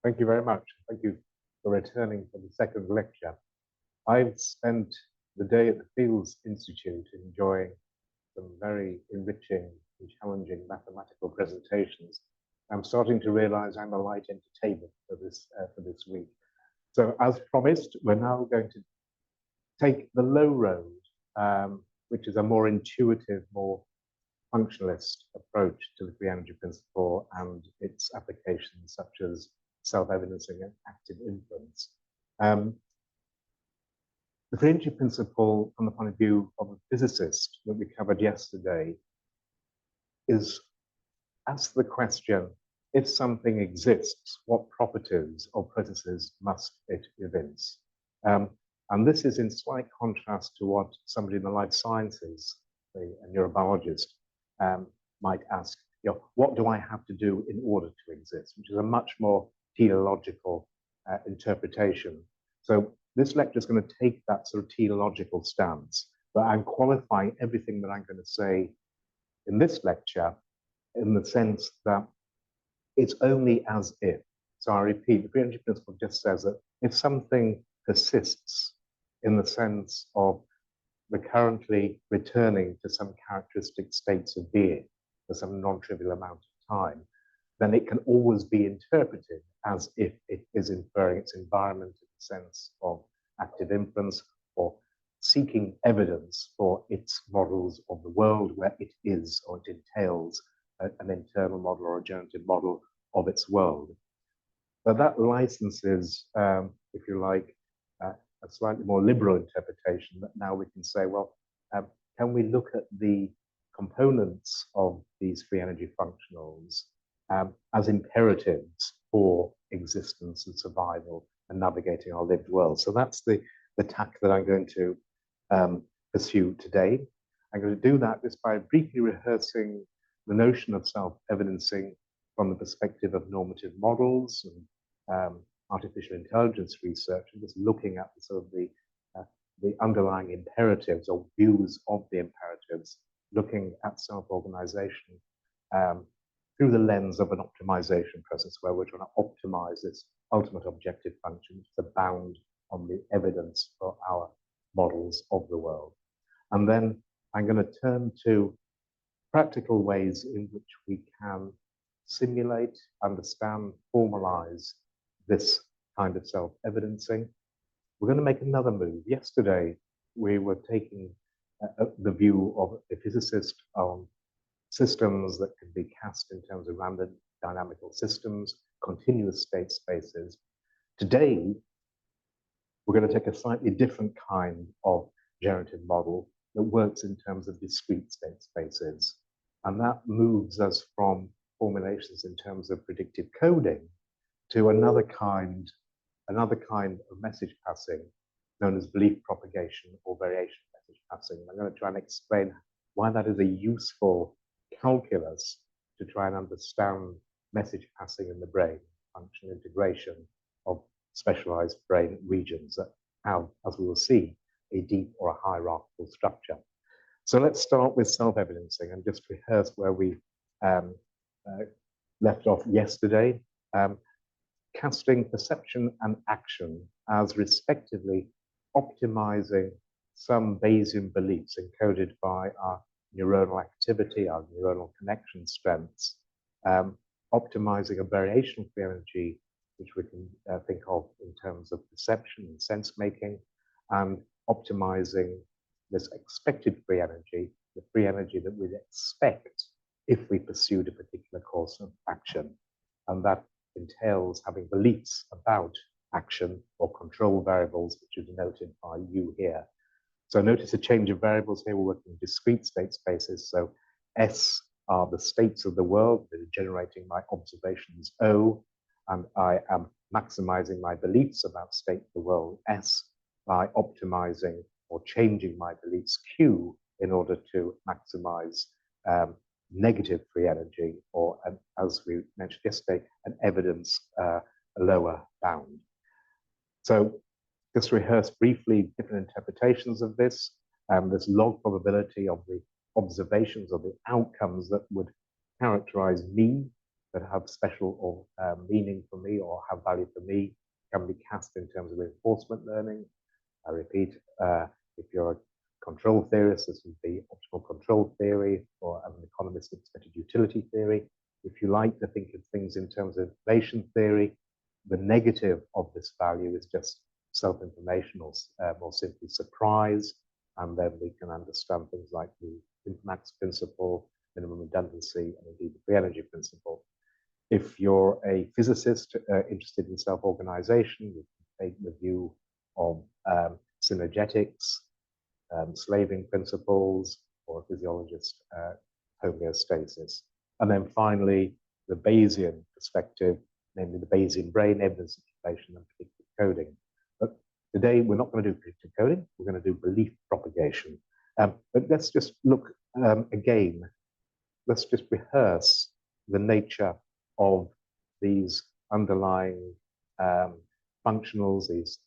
Thank you very much. Thank you for returning for the second lecture. I've spent the day at the Fields Institute enjoying some very enriching and challenging mathematical presentations. I'm starting to realize I'm a light entertainment for this week. So as promised, we're now going to take the low road, which is a more intuitive, more functionalist approach to the free energy principle and its applications, such as self-evidencing and active inference. The free energy principle, from the point of view of a physicist that we covered yesterday, is ask the question, if something exists, what properties or processes must it evince? And this is in slight contrast to what somebody in the life sciences, a neurobiologist, might ask, what do I have to do in order to exist, which is a much more teleological interpretation. So this lecture is going to take that sort of teleological stance, but I'm qualifying everything that I'm going to say in this lecture in the sense that it's only as if. So I repeat, the free energy principle just says that if something persists in the sense of recurrently returning to some characteristic states of being for some non-trivial amount of time, then it can always be interpreted as if it is inferring its environment in the sense of active inference or seeking evidence for its models of the world where it is or it entails an internal model or a generative model of its world. But that licenses, if you like, a slightly more liberal interpretation that now we can say, well, can we look at the components of these free energy functionals as imperatives for existence and survival and navigating our lived world? So that's the tack that I'm going to pursue today. I'm going to do that just by briefly rehearsing the notion of self-evidencing from the perspective of normative models and artificial intelligence research, and just looking at the sort of the underlying imperatives or views of the imperatives, looking at self-organization through the lens of an optimization process where we're trying to optimize this ultimate objective function, which is a bound on the evidence for our models of the world. And then I'm going to turn to practical ways in which we can simulate, understand, formalize this kind of self-evidencing. We're going to make another move. Yesterday, we were taking the view of a physicist on systems that can be cast in terms of random dynamical systems, continuous state spaces. Today, we're going to take a slightly different kind of generative model that works in terms of discrete state spaces. And that moves us from formulations in terms of predictive coding to another kind of message passing known as belief propagation or variation message passing. And I'm going to try and explain why that is a useful calculus to try and understand message passing in the brain, function integration of specialized brain regions that have, as we will see, a deep or a hierarchical structure. So let's start with self-evidencing and just rehearse where we left off yesterday, casting perception and action as respectively optimizing some Bayesian beliefs encoded by our neuronal activity, our neuronal connection strengths, optimizing a variation free energy, which we can think of in terms of perception and sense making, and optimizing this expected free energy, the free energy that we'd expect if we pursued a particular course of action. And that entails having beliefs about action or control variables, which are denoted by U here. So notice a change of variables here. We're working in discrete state spaces. So S are the states of the world that are generating my observations O, and I am maximizing my beliefs about state of the world S by optimizing or changing my beliefs Q in order to maximize negative free energy, or as we mentioned yesterday, an evidence lower bound. So just rehearse briefly different interpretations of this. This log probability of the observations or the outcomes that would characterize me that have special or meaning for me or have value for me can be cast in terms of reinforcement learning. I repeat, if you're a control theorist, this would be optimal control theory, or an economist, expected utility theory. If you like to think of things in terms of information theory, the negative of this value is just self-information or more simply surprise. And then we can understand things like the max principle, minimum redundancy, and indeed the free energy principle. If you're a physicist interested in self-organization, you can take the view of synergetics, slaving principles, or a physiologist, homeostasis. And then finally, the Bayesian perspective, namely the Bayesian brain, evidence accumulation, and predictive coding. But today, we're not going to do predictive coding. We're going to do belief propagation. But let's just look again. Let's just rehearse the nature of these underlying functionals, these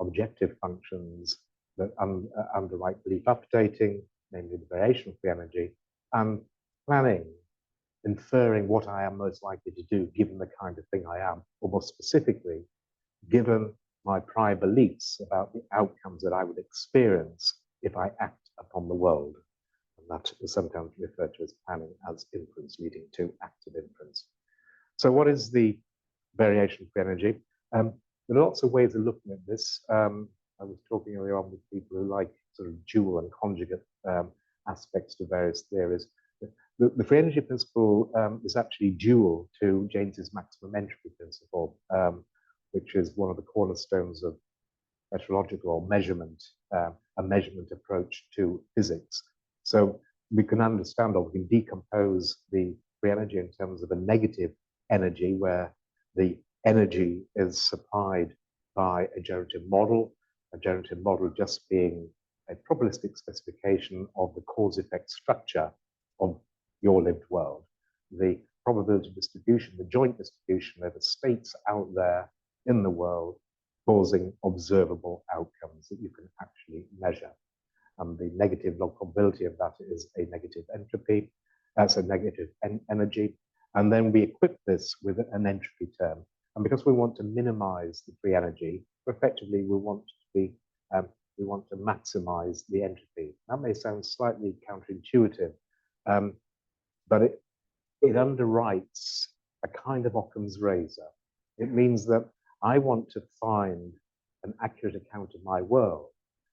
objective functions that underwrite belief updating, namely the variation of free energy, and planning, inferring what I am most likely to do given the kind of thing I am, or more specifically, given my prior beliefs about the outcomes that I would experience if I act upon the world. And that is sometimes referred to as planning as inference, leading to active inference. So what is the variation of free energy? There are lots of ways of looking at this. I was talking earlier on with people who like sort of dual and conjugate aspects to various theories. The free energy principle is actually dual to James's maximum entropy principle, which is one of the cornerstones of metrological or measurement, a measurement approach to physics. So we can understand, or we can decompose the free energy in terms of a negative energy, where the energy is supplied by a generative model just being a probabilistic specification of the cause-effect structure of your lived world. The probability distribution, the joint distribution over states out there in the world causing observable outcomes that you can actually measure. And the negative log probability of that is a negative entropy, that's a negative energy. And then we equip this with an entropy term. And because we want to minimize the free energy, effectively we want to maximize the entropy. That may sound slightly counterintuitive, but it underwrites a kind of Occam's razor. It means that I want to find an accurate account of my world,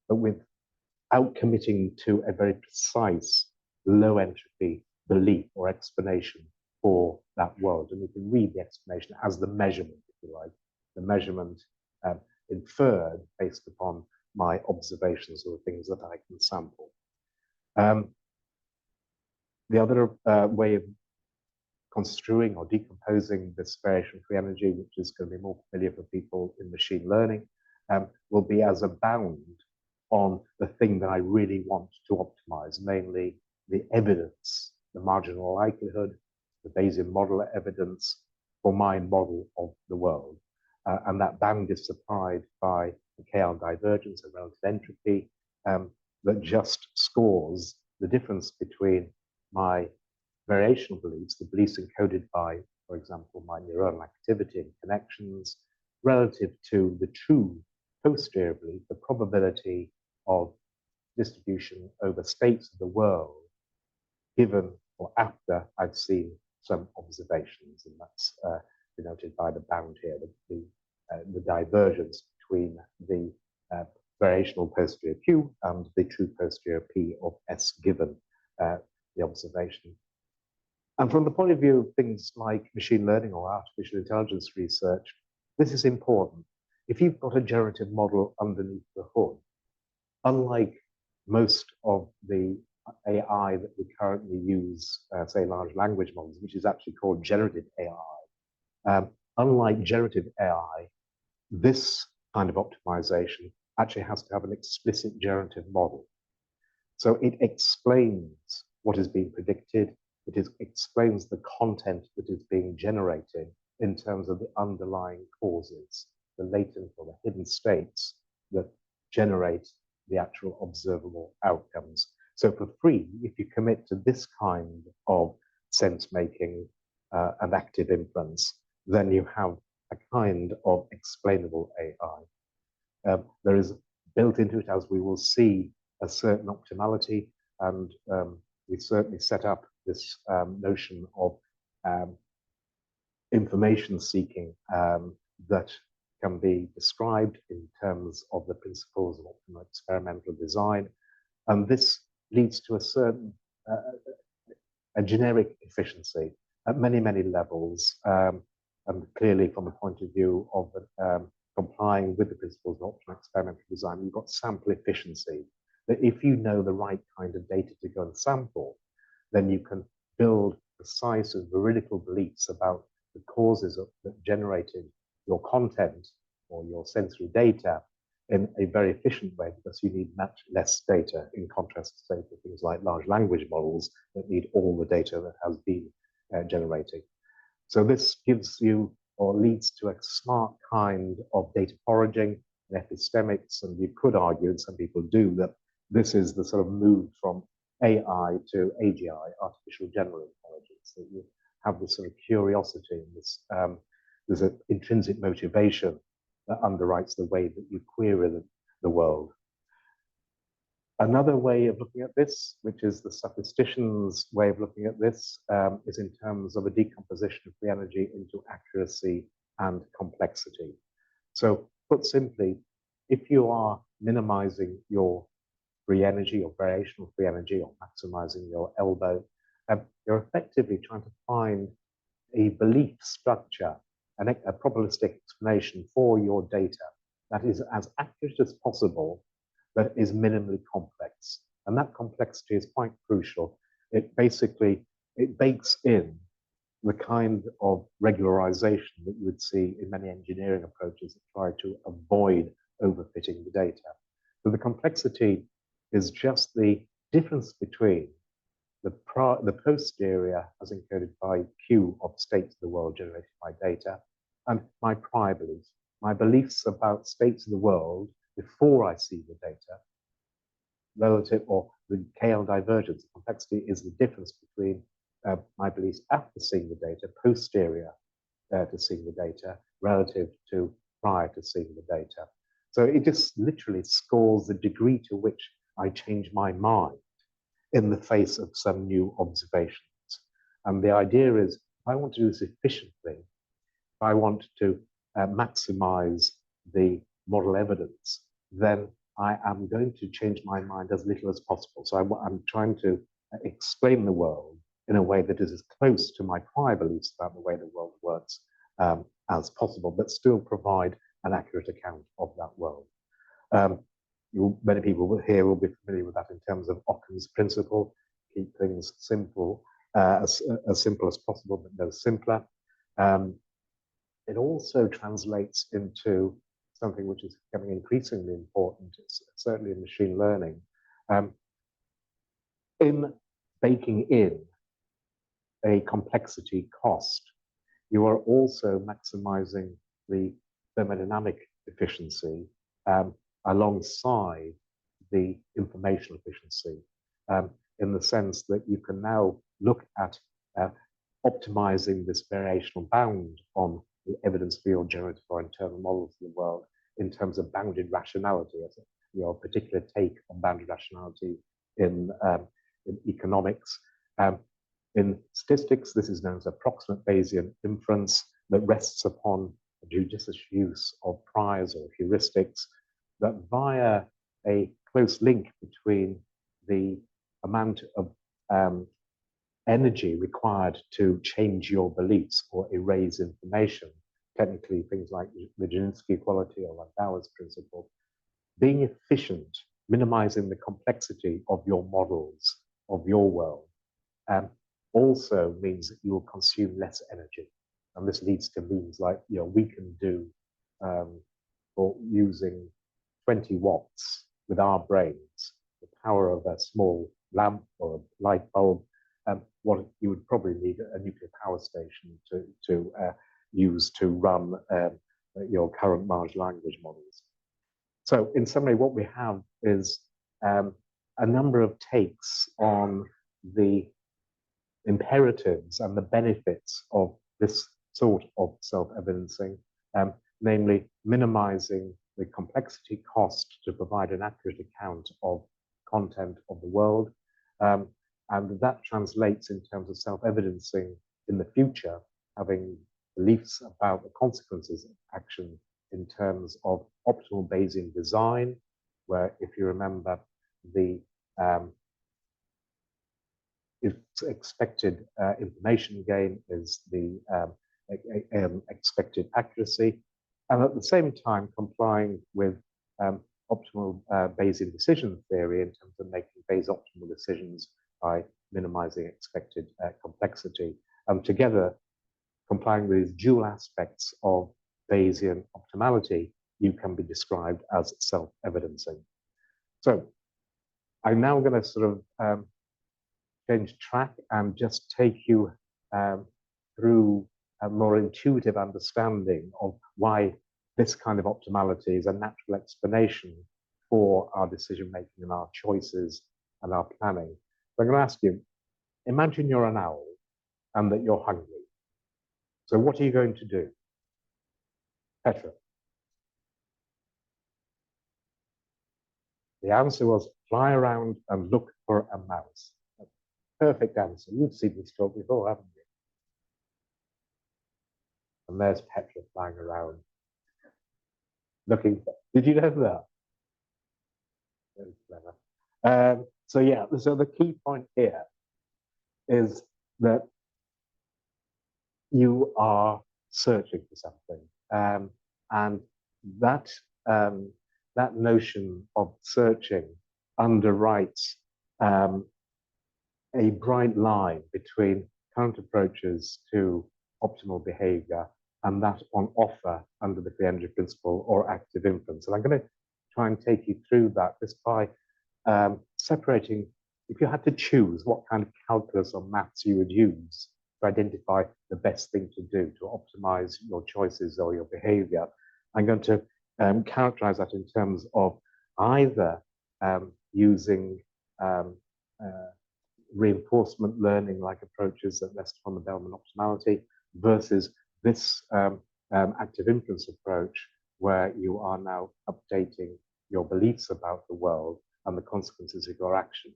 but without committing to a very precise low entropy belief or explanation for that world. And we can read the explanation as the measurement, if you like, the measurement inferred based upon my observations or things that I can sample. The other way of construing or decomposing this variation free energy, which is going to be more familiar for people in machine learning, will be as a bound on the thing that I really want to optimize, namely the evidence, the marginal likelihood, the Bayesian model evidence for my model of the world. And that bound is supplied by the KL divergence, a relative entropy, that just scores the difference between my variational beliefs, the beliefs encoded by, for example, my neuronal activity and connections, relative to the true posterior belief, the probability of distribution over states of the world, given or after I've seen some observations. And that's denoted by the bound here, the divergence between the variational posterior Q and the true posterior P of S given the observation. And from the point of view of things like machine learning or artificial intelligence research, this is important. If you've got a generative model underneath the hood, unlike most of the AI that we currently use, say large language models, which is actually called generative AI, unlike generative AI, this kind of optimization actually has to have an explicit generative model. So it explains what is being predicted. It explains the content that is being generated in terms of the underlying causes, the latent or the hidden states that generate the actual observable outcomes. So for free, if you commit to this kind of sense-making, and active inference, then you have a kind of explainable AI. There is built into it, as we will see, a certain optimality, and we certainly set up this notion of information seeking that can be described in terms of the principles of optimal experimental design. And this leads to a certain, a generic efficiency at many, many levels. And clearly from the point of view of complying with the principles of optimal experimental design, you've got sample efficiency. That if you know the right kind of data to go and sample, then you can build precise and veridical beliefs about the causes that generated your content or your sensory data in a very efficient way, because you need much less data, in contrast to, say, to things like large language models that need all the data that has been generated. So this gives you, or leads to, a smart kind of data foraging and epistemics, and you could argue, and some people do, that this is the sort of move from AI to AGI, artificial general intelligence, that you have this sort of curiosity and this there's an intrinsic motivation that underwrites the way that you query the world. Another way of looking at this, which is the statistician's way of looking at this, is in terms of a decomposition of free energy into accuracy and complexity. So put simply, if you are minimizing your free energy or variational free energy, or maximizing your elbow, you're effectively trying to find a belief structure, a probabilistic explanation for your data that is as accurate as possible, but is minimally complex. And that complexity is quite crucial. It basically, it bakes in the kind of regularization that you would see in many engineering approaches that try to avoid overfitting the data. So the complexity is just the difference between the posterior, as encoded by Q, of states of the world generated by data, and my prior beliefs. My beliefs about states of the world before I see the data, relative, or the KL divergence, the complexity is the difference between my beliefs after seeing the data, posterior to seeing the data, relative to prior to seeing the data. So it just literally scores the degree to which I change my mind in the face of some new observations. And the idea is, if I want to do this efficiently, if I want to maximize the model evidence, then I am going to change my mind as little as possible. So I'm trying to explain the world in a way that is as close to my prior beliefs about the way the world works as possible, but still provide an accurate account of that world. Many people here will be familiar with that in terms of Occam's principle: keep things simple, as simple as possible, but no simpler. It also translates into something which is becoming increasingly important, certainly in machine learning, in baking in a complexity cost. You are also maximizing the thermodynamic efficiency alongside the information efficiency, in the sense that you can now look at optimizing this variational bound on the evidence field generated for internal models of the world in terms of bounded rationality, as your particular take on bounded rationality in economics. In statistics, this is known as approximate Bayesian inference, that rests upon a judicious use of priors or heuristics, that via a close link between the amount of energy required to change your beliefs or erase information, technically things like the Janinski equality or Landauer's principle, being efficient, minimizing the complexity of your models, of your world, also means that you will consume less energy. And this leads to means like, we can do, for using 20 watts with our brains, the power of a small lamp or a light bulb, what you would probably need a nuclear power station to use to run your current large language models. So in summary, what we have is a number of takes on the imperatives and the benefits of this sort of self-evidencing, namely minimizing the complexity cost to provide an accurate account of content of the world. And that translates in terms of self-evidencing in the future, having beliefs about the consequences of action in terms of optimal Bayesian design, where, if you remember, the expected information gain is the expected accuracy, and at the same time complying with optimal Bayesian decision theory in terms of making Bayes optimal decisions by minimizing expected complexity. And together, complying with these dual aspects of Bayesian optimality, you can be described as self-evidencing. So I'm now going to sort of change track and just take you through a more intuitive understanding of why this kind of optimality is a natural explanation for our decision making and our choices and our planning. So I'm going to ask you, imagine you're an owl and that you're hungry. So what are you going to do? Petra. The answer was fly around and look for a mouse. Perfect answer. You've seen this talk before, haven't you? And there's Petra flying around looking for. Did you know that? Very clever. So yeah, so the key point here is that you are searching for something, and that that notion of searching underwrites a bright line between current approaches to optimal behavior and that on offer under the free energy principle or active inference. And I'm going to try and take you through that just by separating, if you had to choose what kind of calculus or maths you would use to identify the best thing to do to optimize your choices or your behavior, I'm going to characterize that in terms of either using reinforcement learning like approaches that rest on the Bellman optimality versus this active inference approach where you are now updating your beliefs about the world and the consequences of your action.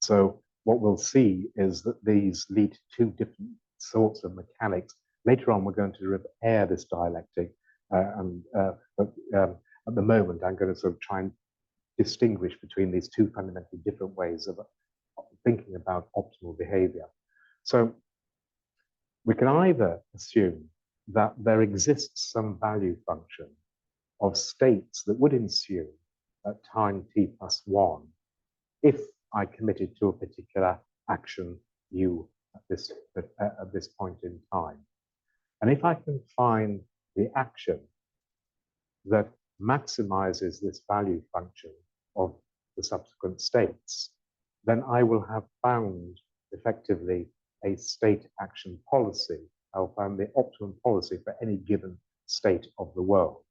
So what we'll see is that these lead to two different sorts of mechanics. Later on, we're going to repair this dialectic, but at the moment, I'm going to sort of try and distinguish between these two fundamentally different ways of thinking about optimal behavior. So we can either assume that there exists some value function of states that would ensue at time t+1 if I committed to a particular action u at this point in time. And if I can find the action that maximizes this value function of the subsequent states, then I will have found effectively a state action policy. I'll find the optimum policy for any given state of the world.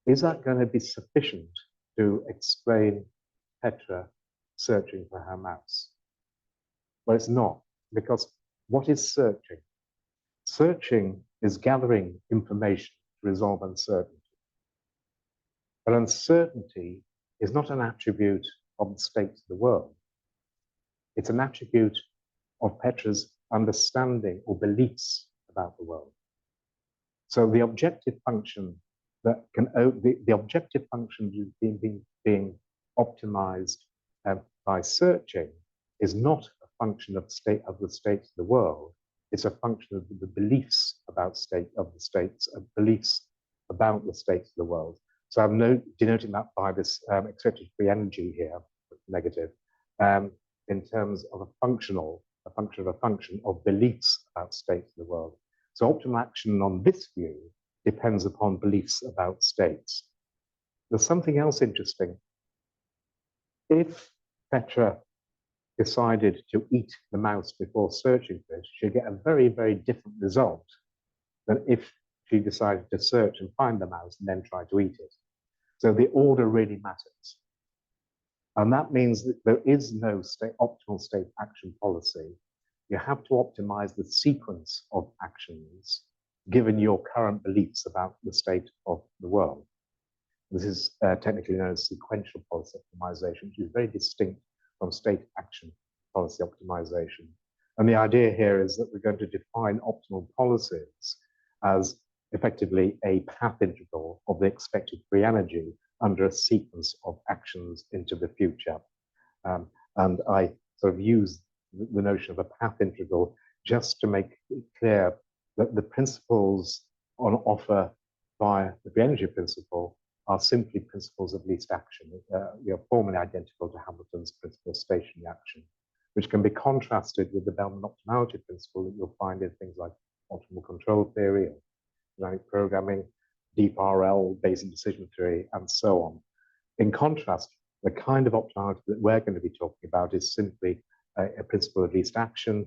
Is that going to be sufficient to explain Petra searching for her mouse? Well, it's not, because what is searching? Searching is gathering information to resolve uncertainty. But uncertainty is not an attribute of the state of the world. It's an attribute of Petra's understanding or beliefs about the world. So the objective function that can, the objective function being optimized by searching is not a function of the state of the world. It's a function of the beliefs about beliefs about the state of the world. So I'm denoting that by this expected free energy here, negative, in terms of a function of a function of beliefs about state of the world. So optimal action on this view depends upon beliefs about states. There's something else interesting. If Petra decided to eat the mouse before searching for it, she'd get a very, very different result than if she decided to search and find the mouse and then try to eat it. So the order really matters. And that means that there is no optimal state action policy. You have to optimize the sequence of actions given your current beliefs about the state of the world. This is technically known as sequential policy optimization, which is very distinct from state action policy optimization. And the idea here is that we're going to define optimal policies as effectively a path integral of the expected free energy under a sequence of actions into the future. And I sort of use the notion of a path integral just to make it clear that the principles on offer by the free energy principle are simply principles of least action. Formally identical to Hamilton's principle of stationary action, which can be contrasted with the Bellman optimality principle that you'll find in things like optimal control theory, or dynamic programming, deep RL, Bayesian decision theory, and so on. In contrast, the kind of optimality that we're going to be talking about is simply a principle of least action,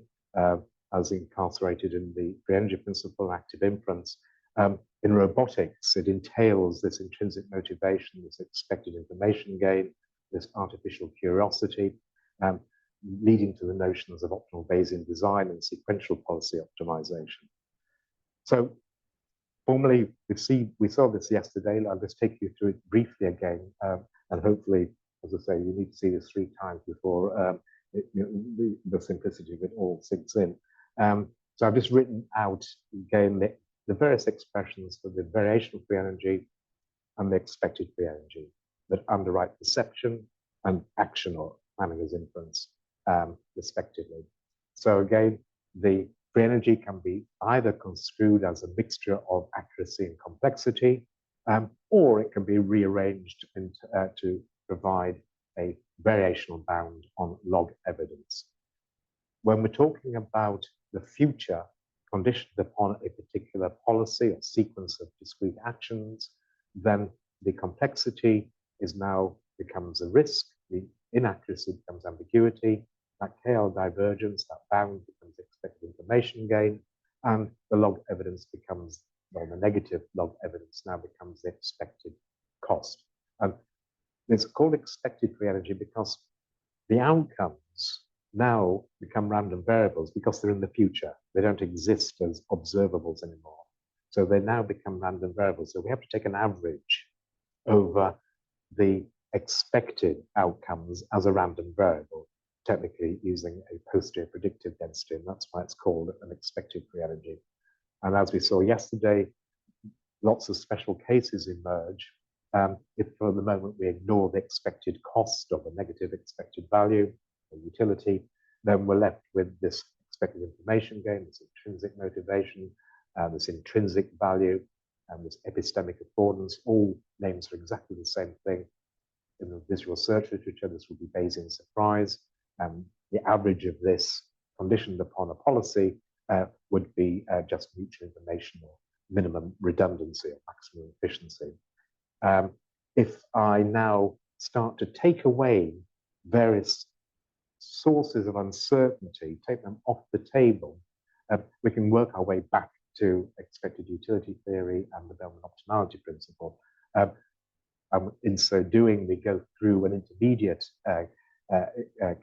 as incarcerated in the free energy principle, active inference. In robotics, it entails this intrinsic motivation, this expected information gain, this artificial curiosity, leading to the notions of optimal Bayesian design and sequential policy optimization. So formally, we saw this yesterday. I'll just take you through it briefly again, and hopefully, as I say, you need to see this 3 times before the simplicity of it all sinks in. So I've just written out again the various expressions for the variational free energy and the expected free energy that underwrite perception and action or planning as inference, respectively. So again, the free energy can be either construed as a mixture of accuracy and complexity, or it can be rearranged to provide a variational bound on log evidence. When we're talking about the future conditioned upon a particular policy or sequence of discrete actions, then the complexity becomes a risk, the inaccuracy becomes ambiguity, that KL divergence, that bound becomes expected information gain, and the log evidence becomes, well, the negative log evidence now becomes the expected cost. And it's called expected free energy because the outcomes now become random variables because they're in the future. They don't exist as observables anymore. So they now become random variables. So we have to take an average over the expected outcomes as a random variable, technically using a posterior predictive density, and that's why it's called an expected free energy. And as we saw yesterday, lots of special cases emerge if for the moment we ignore the expected cost of a negative expected value or utility, then we're left with this expected information gain, this intrinsic motivation, this intrinsic value, and this epistemic affordance, all names for exactly the same thing. In the visual search literature, this would be Bayesian surprise. The average of this conditioned upon a policy would be just mutual information or minimum redundancy or maximum efficiency. If I now start to take away various sources of uncertainty, take them off the table, we can work our way back to expected utility theory and the Bellman optimality principle. In so doing, we go through an intermediate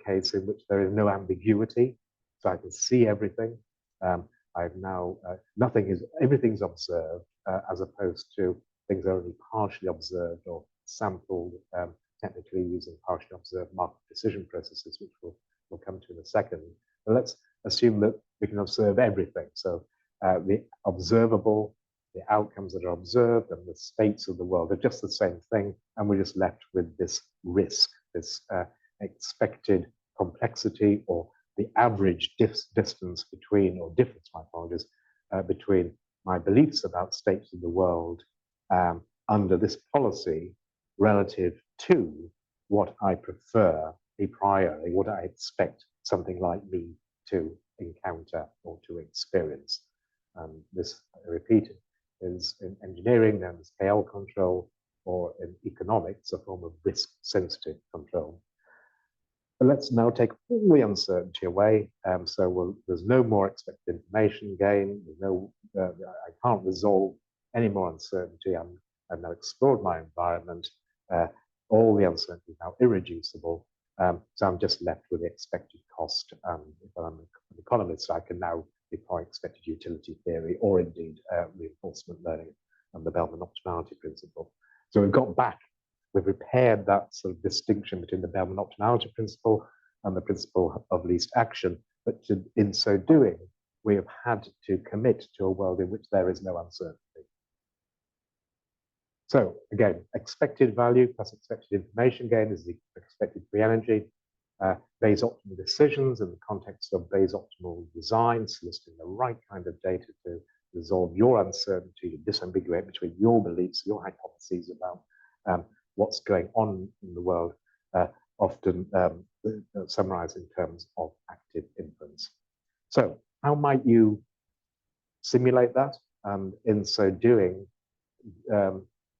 case in which there is no ambiguity, so I can see everything. I've now everything's observed, as opposed to things are only partially observed or sampled, technically using partially observed market precision processes, which we'll come to in a second. But let's assume that we can observe everything. So the observable, the outcomes that are observed, and the states of the world are just the same thing, and we're just left with this risk, this expected complexity, or the average distance between, or difference, my apologies, between my beliefs about states of the world under this policy relative to what I prefer a priori, what I expect something like me to encounter or to experience. This, I repeat, is in engineering known as KL control, or in economics, a form of risk-sensitive control. But let's now take all the uncertainty away. There's no more expected information gain. There's no, I can't resolve any more uncertainty. I've now explored my environment. All the uncertainty is now irreducible. So I'm just left with the expected cost. If I'm an economist, I can now deploy expected utility theory or indeed reinforcement learning and the Bellman optimality principle. So we've repaired that sort of distinction between the Bellman optimality principle and the principle of least action. But in so doing, we have had to commit to a world in which there is no uncertainty. So again, expected value plus expected information gain is the expected free energy. Bayes optimal decisions in the context of Bayes optimal design, soliciting the right kind of data to resolve your uncertainty, to disambiguate between your beliefs, your hypotheses about what's going on in the world, often summarized in terms of active inference. So how might you simulate that? And in so doing,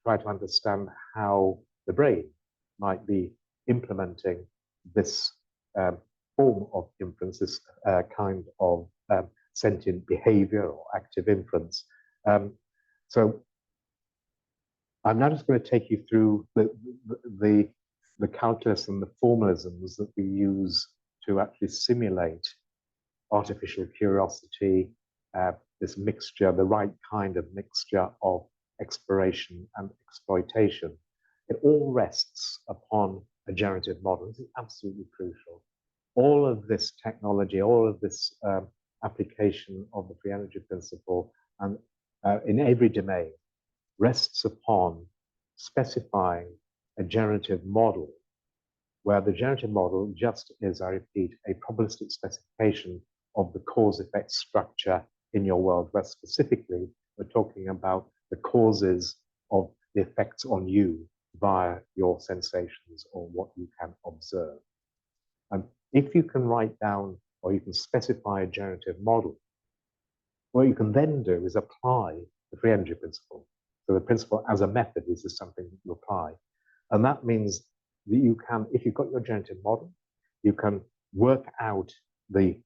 try to understand how the brain might be implementing this form of inference, this kind of sentient behavior or active inference. So I'm now just going to take you through the calculus and the formalisms that we use to actually simulate artificial curiosity, this mixture, the right kind of mixture of exploration and exploitation. It all rests upon a generative model. This is absolutely crucial. All of this technology, all of this application of the free energy principle, and in every domain, rests upon specifying a generative model, where the generative model just is, I repeat, a probabilistic specification of the cause-effect structure in your world, where specifically we're talking about the causes of the effects on you via your sensations or what you can observe. And if you can write down or you can specify a generative model, what you can then do is apply the free energy principle. So the principle as a method is just something that you apply. And that means that you can, if you've got your generative model, you can work out the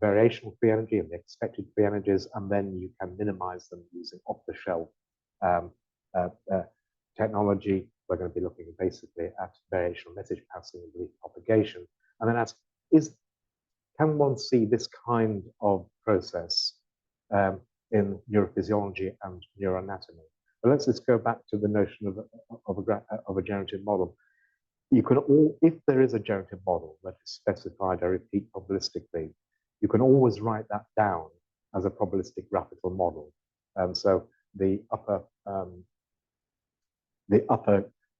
variational free energy and the expected free energies, and then you can minimize them using off-the-shelf technology. We're going to be looking basically at variational message passing and belief propagation. And then ask, can one see this kind of process in neurophysiology and neuroanatomy? But let's just go back to the notion of a generative model. You can if there is a generative model that is specified, I repeat, probabilistically, you can always write that down as a probabilistic graphical model. And so the upper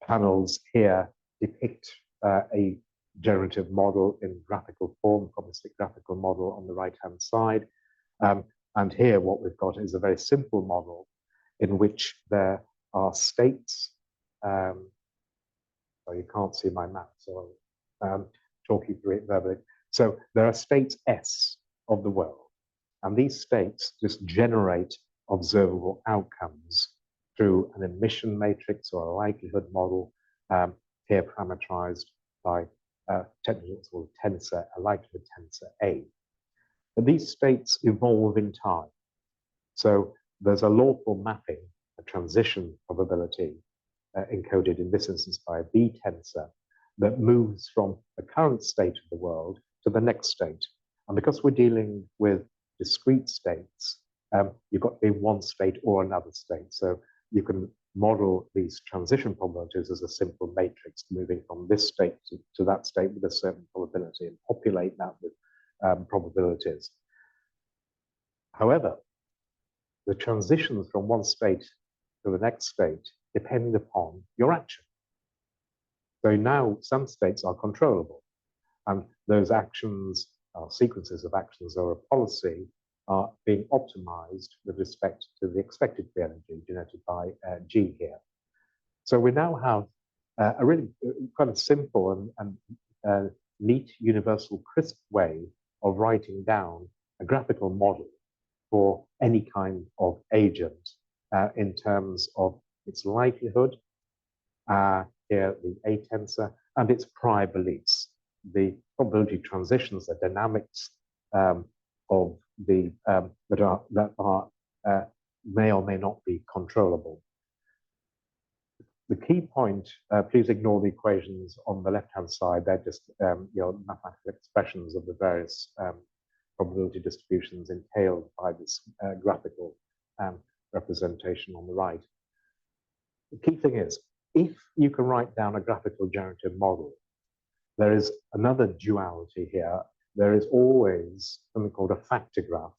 panels here depict a generative model in graphical form, probabilistic graphical model on the right-hand side. And here what we've got is a very simple model in which there are states. So you can't see my map, so I'll talk you through it verbally. So there are states S of the world, and these states just generate observable outcomes through an emission matrix or a likelihood model, here parameterized by technically what's called a tensor, a likelihood tensor A. But these states evolve in time. So there's a lawful mapping, a transition probability, encoded in this instance by a B tensor, that moves from the current state of the world to the next state. And because we're dealing with discrete states, you've got to be one state or another state. So you can model these transition probabilities as a simple matrix, moving from this state to that state with a certain probability, and populate that with probabilities. However, the transitions from one state to the next state depend upon your action. So now some states are controllable, and those actions, sequences of actions or a policy, are being optimized with respect to the expected free energy denoted by G here. So we now have a really kind of simple and neat, universal, crisp way of writing down a graphical model for any kind of agent in terms of its likelihood, here the A tensor, and its prior beliefs. The probability transitions, the dynamics of the that are may or may not be controllable. the key point, please ignore the equations on the left-hand side. They're just mathematical expressions of the various probability distributions entailed by this graphical representation on the right. The key thing is, if you can write down a graphical generative model, there is another duality here. There is always something called a factor graph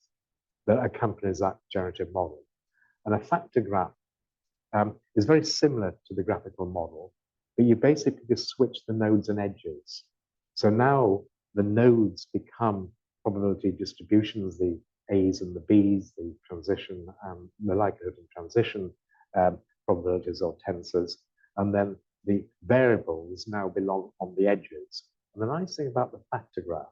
that accompanies that generative model. And a factor graph is very similar to the graphical model, but you basically just switch the nodes and edges. So now the nodes become probability distributions, the A's and the B's, the transition, the likelihood and transition probabilities or tensors, and then the variables now belong on the edges. And the nice thing about the factor graph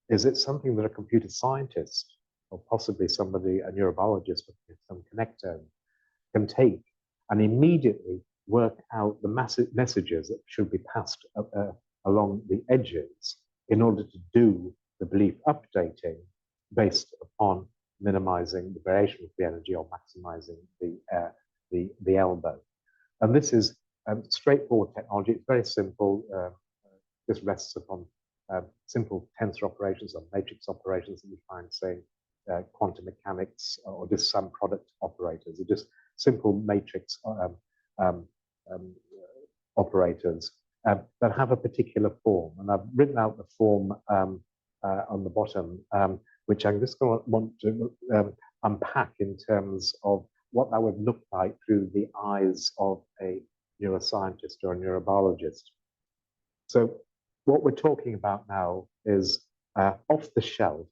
is it's something that a computer scientist, or possibly somebody, a neurobiologist with some connectome, can take and immediately work out the messages that should be passed along the edges in order to do the belief updating based upon minimizing the variation of the energy or maximizing the elbow. And this is straightforward technology. It's very simple. This rests upon simple tensor operations or matrix operations that you find, say, quantum mechanics or just sum product operators. They're just simple matrix operators that have a particular form. And I've written out the form on the bottom, which I'm just going to want to unpack in terms of what that would look like through the eyes of a neuroscientist or a neurobiologist. So what we're talking about now is off-the-shelf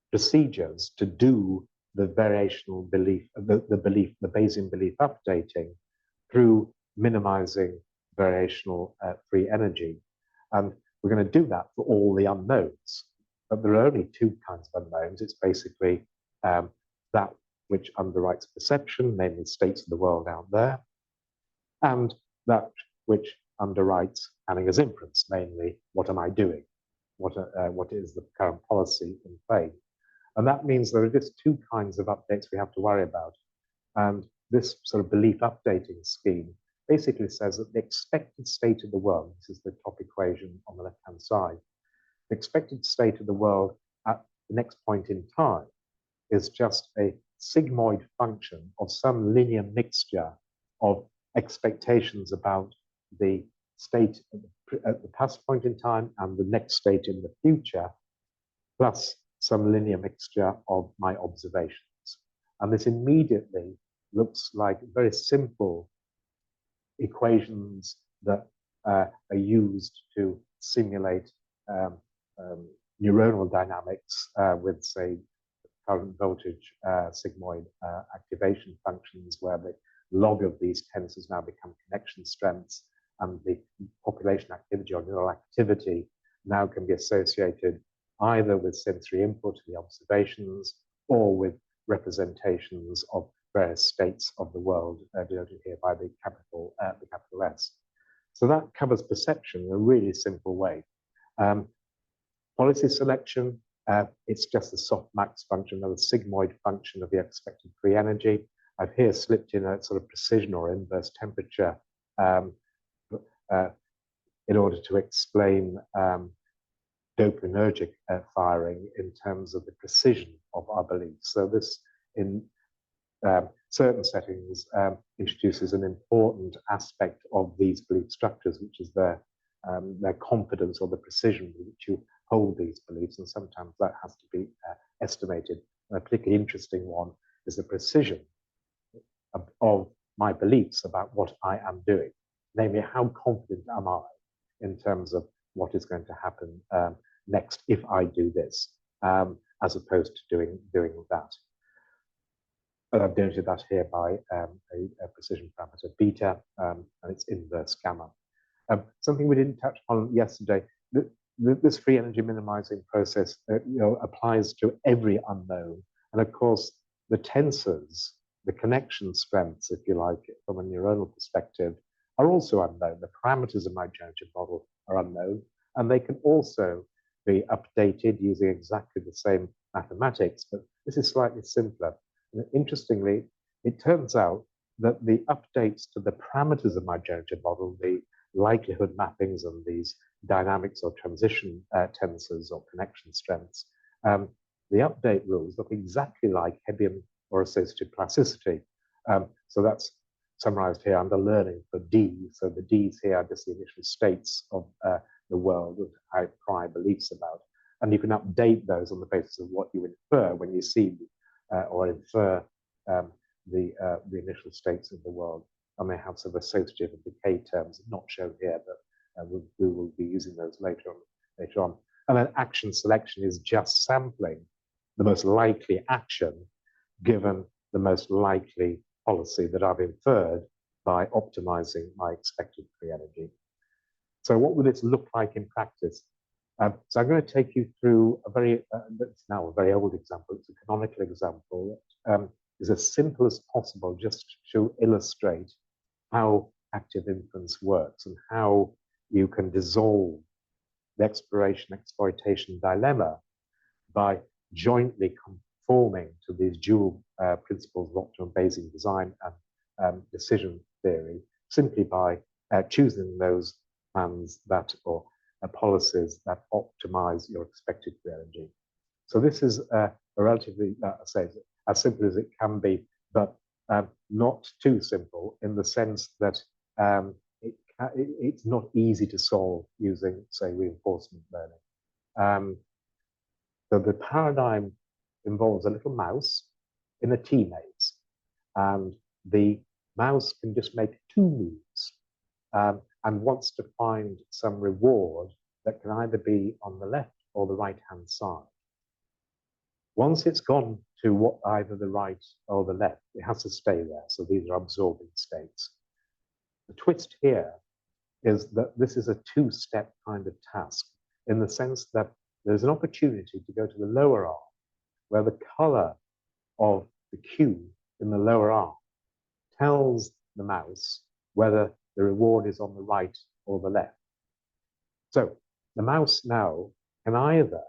procedures to do the variational belief, the Bayesian belief updating through minimizing variational free energy. And we're going to do that for all the unknowns. But there are only two kinds of unknowns. It's basically that which underwrites perception, namely states of the world out there, and that which underwrites Hanninger's inference, namely, what am I doing? What is the current policy in play? And that means there are just two kinds of updates we have to worry about. And this sort of belief updating scheme basically says that the expected state of the world, this is the top equation on the left-hand side, the expected state of the world at the next point in time is just a sigmoid function of some linear mixture of expectations about the state at the past point in time and the next state in the future, plus some linear mixture of my observations. And this immediately looks like very simple equations that are used to simulate neuronal dynamics with, say, current voltage sigmoid activation functions, where the log of these tensors now become connection strengths, and the population activity or neural activity now can be associated either with sensory input, the observations, or with representations of various states of the world, denoted here by the capital S. So that covers perception in a really simple way. Policy selection, it's just a softmax function of a sigmoid function of the expected free energy. I've here slipped in a sort of precision or inverse temperature in order to explain dopaminergic firing in terms of the precision of our beliefs. So this, in certain settings, introduces an important aspect of these belief structures, which is their confidence or the precision with which you hold these beliefs, and sometimes that has to be estimated. And a particularly interesting one is the precision of my beliefs about what I am doing. Namely, how confident am I in terms of what is going to happen next if I do this, as opposed to doing that. And I've denoted that here by a precision parameter beta, and it's inverse gamma. Something we didn't touch on yesterday, this free energy minimizing process applies to every unknown. And of course, the tensors, the connection strengths, if you like, from a neuronal perspective, are also unknown. The parameters of my generative model are unknown, and they can also be updated using exactly the same mathematics, but this is slightly simpler. And interestingly, it turns out that the updates to the parameters of my generative model, the likelihood mappings and these dynamics or transition tensors or connection strengths, the update rules look exactly like Hebbian or associative plasticity. So that's summarized here under learning for D. So the Ds here are just the initial states of the world that I have prior beliefs about. And you can update those on the basis of what you infer when you see or infer the initial states of the world. And they have some associative and decay terms, not shown here, but we will be using those later on. And then action selection is just sampling the most likely action given the most likely policy that I've inferred by optimizing my expected free energy. So what would this look like in practice? So I'm going to take you through a it's now a very old example. It's a canonical example that is as simple as possible just to illustrate how active inference works and how you can dissolve the exploration-exploitation dilemma by jointly conforming to these dual principles of optimum Bayesian design and decision theory simply by choosing those plans that or policies that optimize your expected free energy. So this is a relatively, say, as simple as it can be, but not too simple in the sense that it's not easy to solve using, say, reinforcement learning. So the paradigm involves a little mouse in a tea maze, and the mouse can just make two moves and wants to find some reward that can either be on the left or the right-hand side. Once it's gone to either the right or the left, it has to stay there. So these are absorbing states. The twist here is that this is a two-step kind of task in the sense that there's an opportunity to go to the lower arm where the color of the cue in the lower arm tells the mouse whether the reward is on the right or the left. So the mouse now can either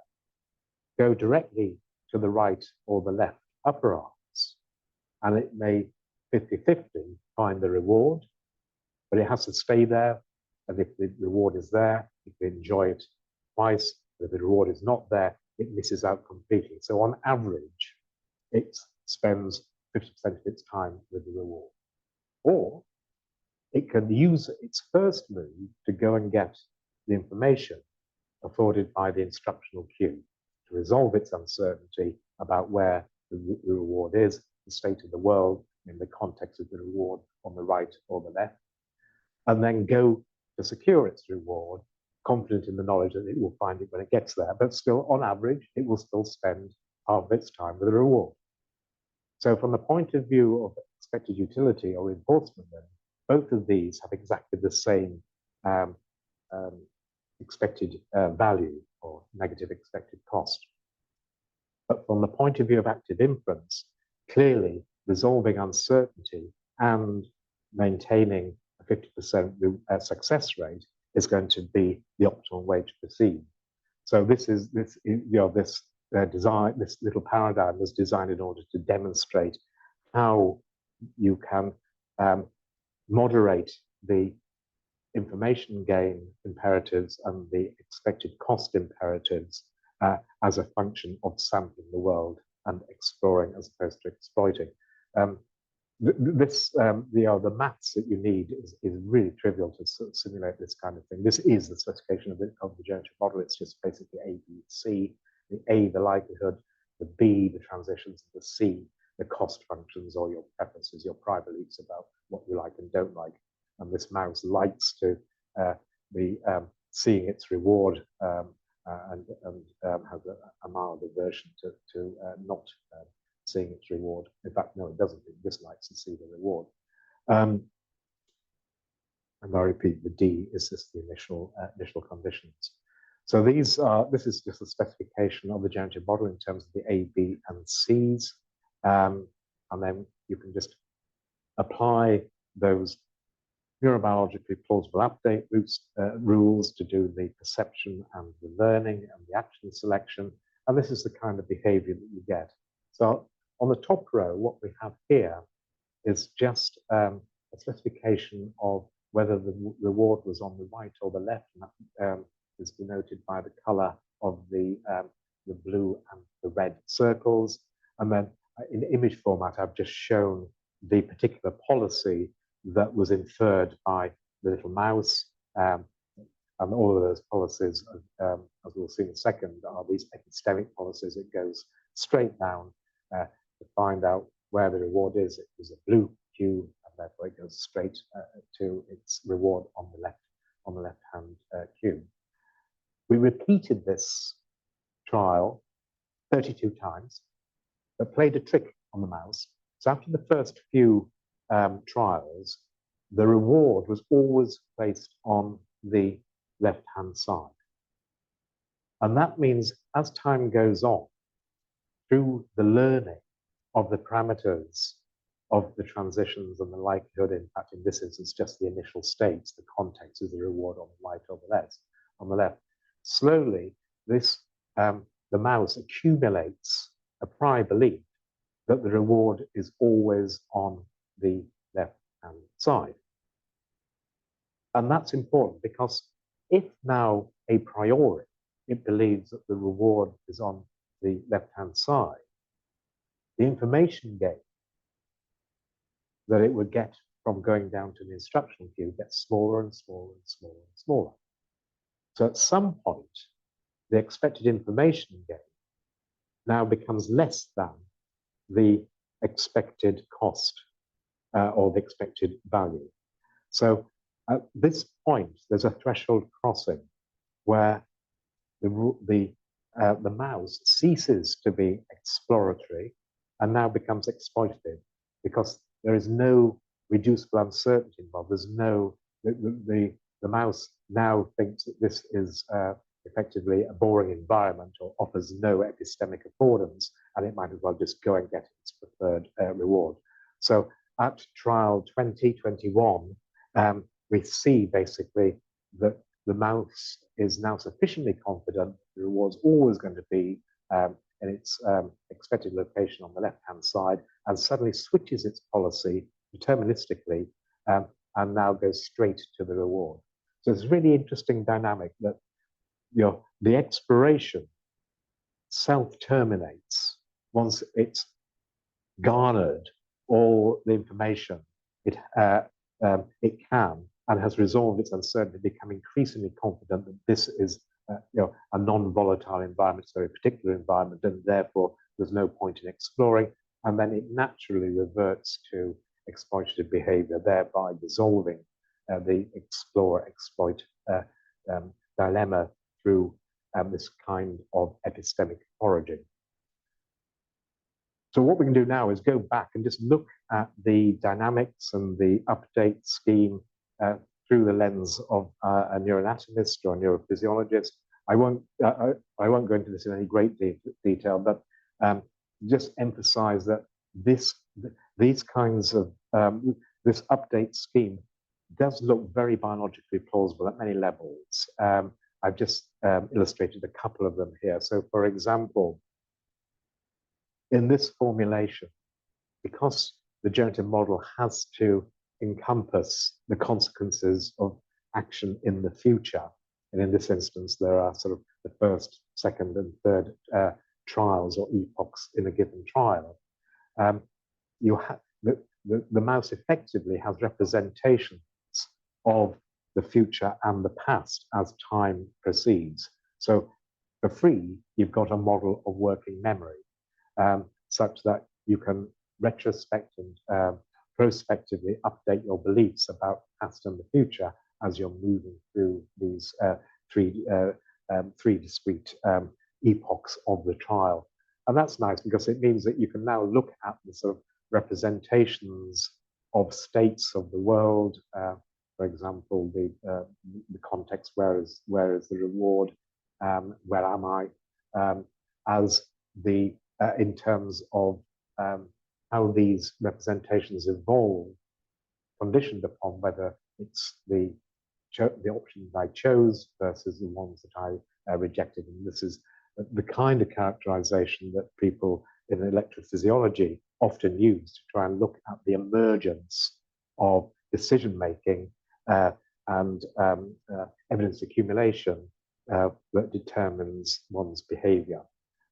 go directly to the right or the left upper arms, and it may 50-50 find the reward, but it has to stay there. And if the reward is there, it can enjoy it twice. But if the reward is not there, it misses out completely. So on average, it spends 50% of its time with the reward. Or it can use its first move to go and get the information afforded by the instructional cue to resolve its uncertainty about where the reward is, the state of the world in the context of the reward on the right or the left, and then go to secure its reward, confident in the knowledge that it will find it when it gets there, but still, on average, it will still spend half of its time with the reward. So from the point of view of expected utility or reinforcement learning, both of these have exactly the same expected value or negative expected cost. But from the point of view of active inference, clearly resolving uncertainty and maintaining a 50% success rate is going to be the optimal way to proceed. So this little paradigm was designed in order to demonstrate how you can moderate the information gain imperatives and the expected cost imperatives as a function of sampling the world and exploring as opposed to exploiting. The maths that you need is really trivial to sort of simulate this kind of thing. This is the specification of the generative model. It's just basically A, B, C. The A, the likelihood, the B, the transitions, the C, the cost functions or your preferences, your prior beliefs about what you like and don't like. And this mouse likes to be seeing its reward and has a mild aversion to not seeing its reward. In fact, no, it doesn't. It dislikes to see the reward. And I repeat, the D is just the initial conditions. So this is just a specification of the generative model in terms of the A, B, and C's. And then you can just apply those neurobiologically plausible update rules to do the perception and the learning and the action selection. And this is the kind of behavior that you get. So on the top row, what we have here is just a specification of whether the reward was on the right or the left, and that is denoted by the color of the blue and the red circles. And then in image format, I've just shown the particular policy that was inferred by the little mouse. And all of those policies, as we'll see in a second, are these epistemic policies. It goes straight down to find out where the reward is. It was a blue cube, and therefore it goes straight to its reward on the left-hand cube. We repeated this trial 32 times, but played a trick on the mouse. So after the first few trials, the reward was always placed on the left-hand side. And that means as time goes on, through the learning of the parameters of the transitions and the likelihood, in fact, in this instance, just the initial states, the context is the reward on the right or the left, slowly this, the mouse accumulates a prior belief that the reward is always on the left-hand side. And that's important because if now a priori it believes that the reward is on the left-hand side, the information gain that it would get from going down to the instruction queue gets smaller and smaller and smaller and smaller. So at some point, the expected information gain now becomes less than the expected cost or the expected value. So at this point, there's a threshold crossing where the mouse ceases to be exploratory and now becomes exploitative, because there is no reducible uncertainty involved. There's no, the mouse now thinks that this is effectively a boring environment or offers no epistemic affordance, and it might as well just go and get its preferred reward. So at trial 2021, we see basically that the mouse is now sufficiently confident the reward's always going to be in its expected location on the left-hand side, and suddenly switches its policy deterministically and now goes straight to the reward. So it's a really interesting dynamic that the exploration self-terminates once it's garnered all the information it can and has resolved its uncertainty, become increasingly confident that this is a non-volatile environment, so a particular environment, and therefore there's no point in exploring. And then it naturally reverts to exploitative behavior, thereby dissolving the explore-exploit dilemma through this kind of epistemic foraging. So what we can do now is go back and just look at the dynamics and the update scheme through the lens of a neuroanatomist or a neurophysiologist. I won't go into this in any great detail, but just emphasize that these kinds of this update scheme does look very biologically plausible at many levels. I've just illustrated a couple of them here. So, for example, in this formulation, because the generative model has to encompass the consequences of action in the future, and in this instance, there are sort of the first, second, and third trials or epochs in a given trial. You have the mouse effectively has representations of the future and the past as time proceeds. So for free, you've got a model of working memory, such that you can retrospect and prospectively update your beliefs about the past and the future as you're moving through these three discrete epochs of the trial. And that's nice because it means that you can now look at the sort of representations of states of the world. For example, the context, where is the reward, where am I, as the in terms of how these representations evolve, conditioned upon whether it's the options I chose versus the ones that I rejected. And this is the kind of characterization that people in electrophysiology often used to try and look at the emergence of decision-making and evidence accumulation that determines one's behavior.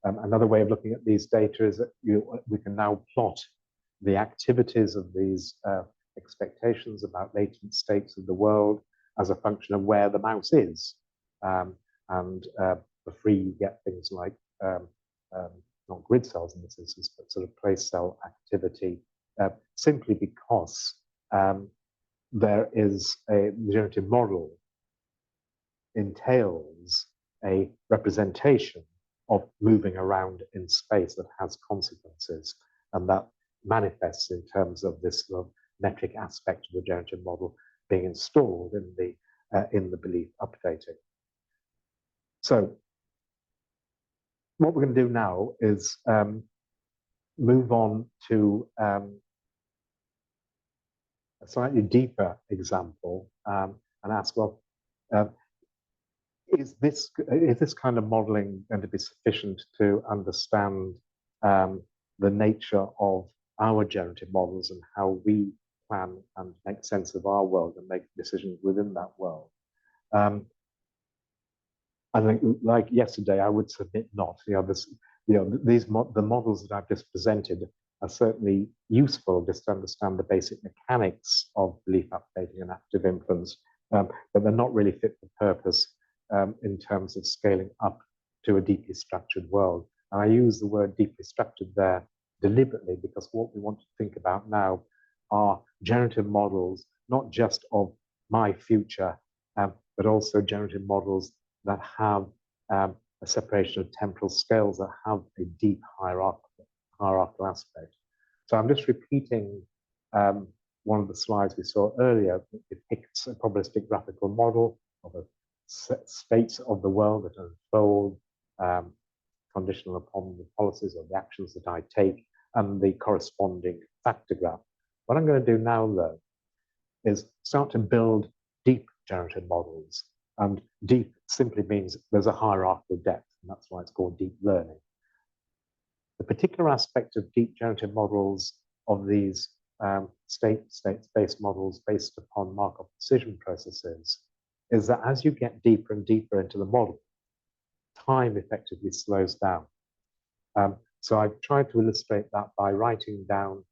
Another way of looking at these data is that we can now plot the activities of these expectations about latent states of the world as a function of where the mouse is. For free, you get things like, not grid cells in this instance, but sort of place cell activity, simply because there is a generative model entails a representation of moving around in space that has consequences, and that manifests in terms of this sort of metric aspect of the generative model being installed in the belief updating. So what we're going to do now is move on to a slightly deeper example and ask, well, is this kind of modeling going to be sufficient to understand the nature of our generative models and how we plan and make sense of our world and make decisions within that world? I think, like yesterday, I would submit not. The models that I've just presented are certainly useful just to understand the basic mechanics of belief updating and active inference, but they're not really fit for purpose in terms of scaling up to a deeply structured world. And I use the word deeply structured there deliberately because what we want to think about now are generative models, not just of my future, but also generative models that have a separation of temporal scales, that have a deep hierarchical aspect. So I'm just repeating one of the slides we saw earlier that depicts a probabilistic graphical model of a states of the world that unfold conditional upon the policies or the actions that I take and the corresponding factor graph. What I'm going to do now, though, is start to build deep generative models. And deep simply means there's a hierarchical depth, and that's why it's called deep learning. The particular aspect of deep generative models of these state-space models based upon Markov decision processes is that as you get deeper and deeper into the model, time effectively slows down. So I've tried to illustrate that by writing down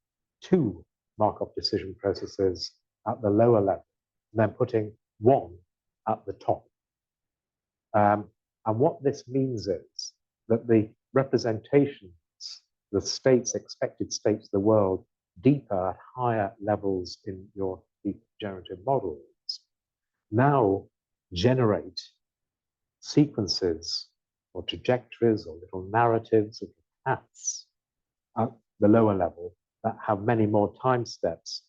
two Markov decision processes at the lower level, and then putting one at the top. And what this means is that the representations, the states, expected states of the world, deeper at higher levels in your deep generative models, now generate sequences or trajectories or little narratives or paths at the lower level that have many more time steps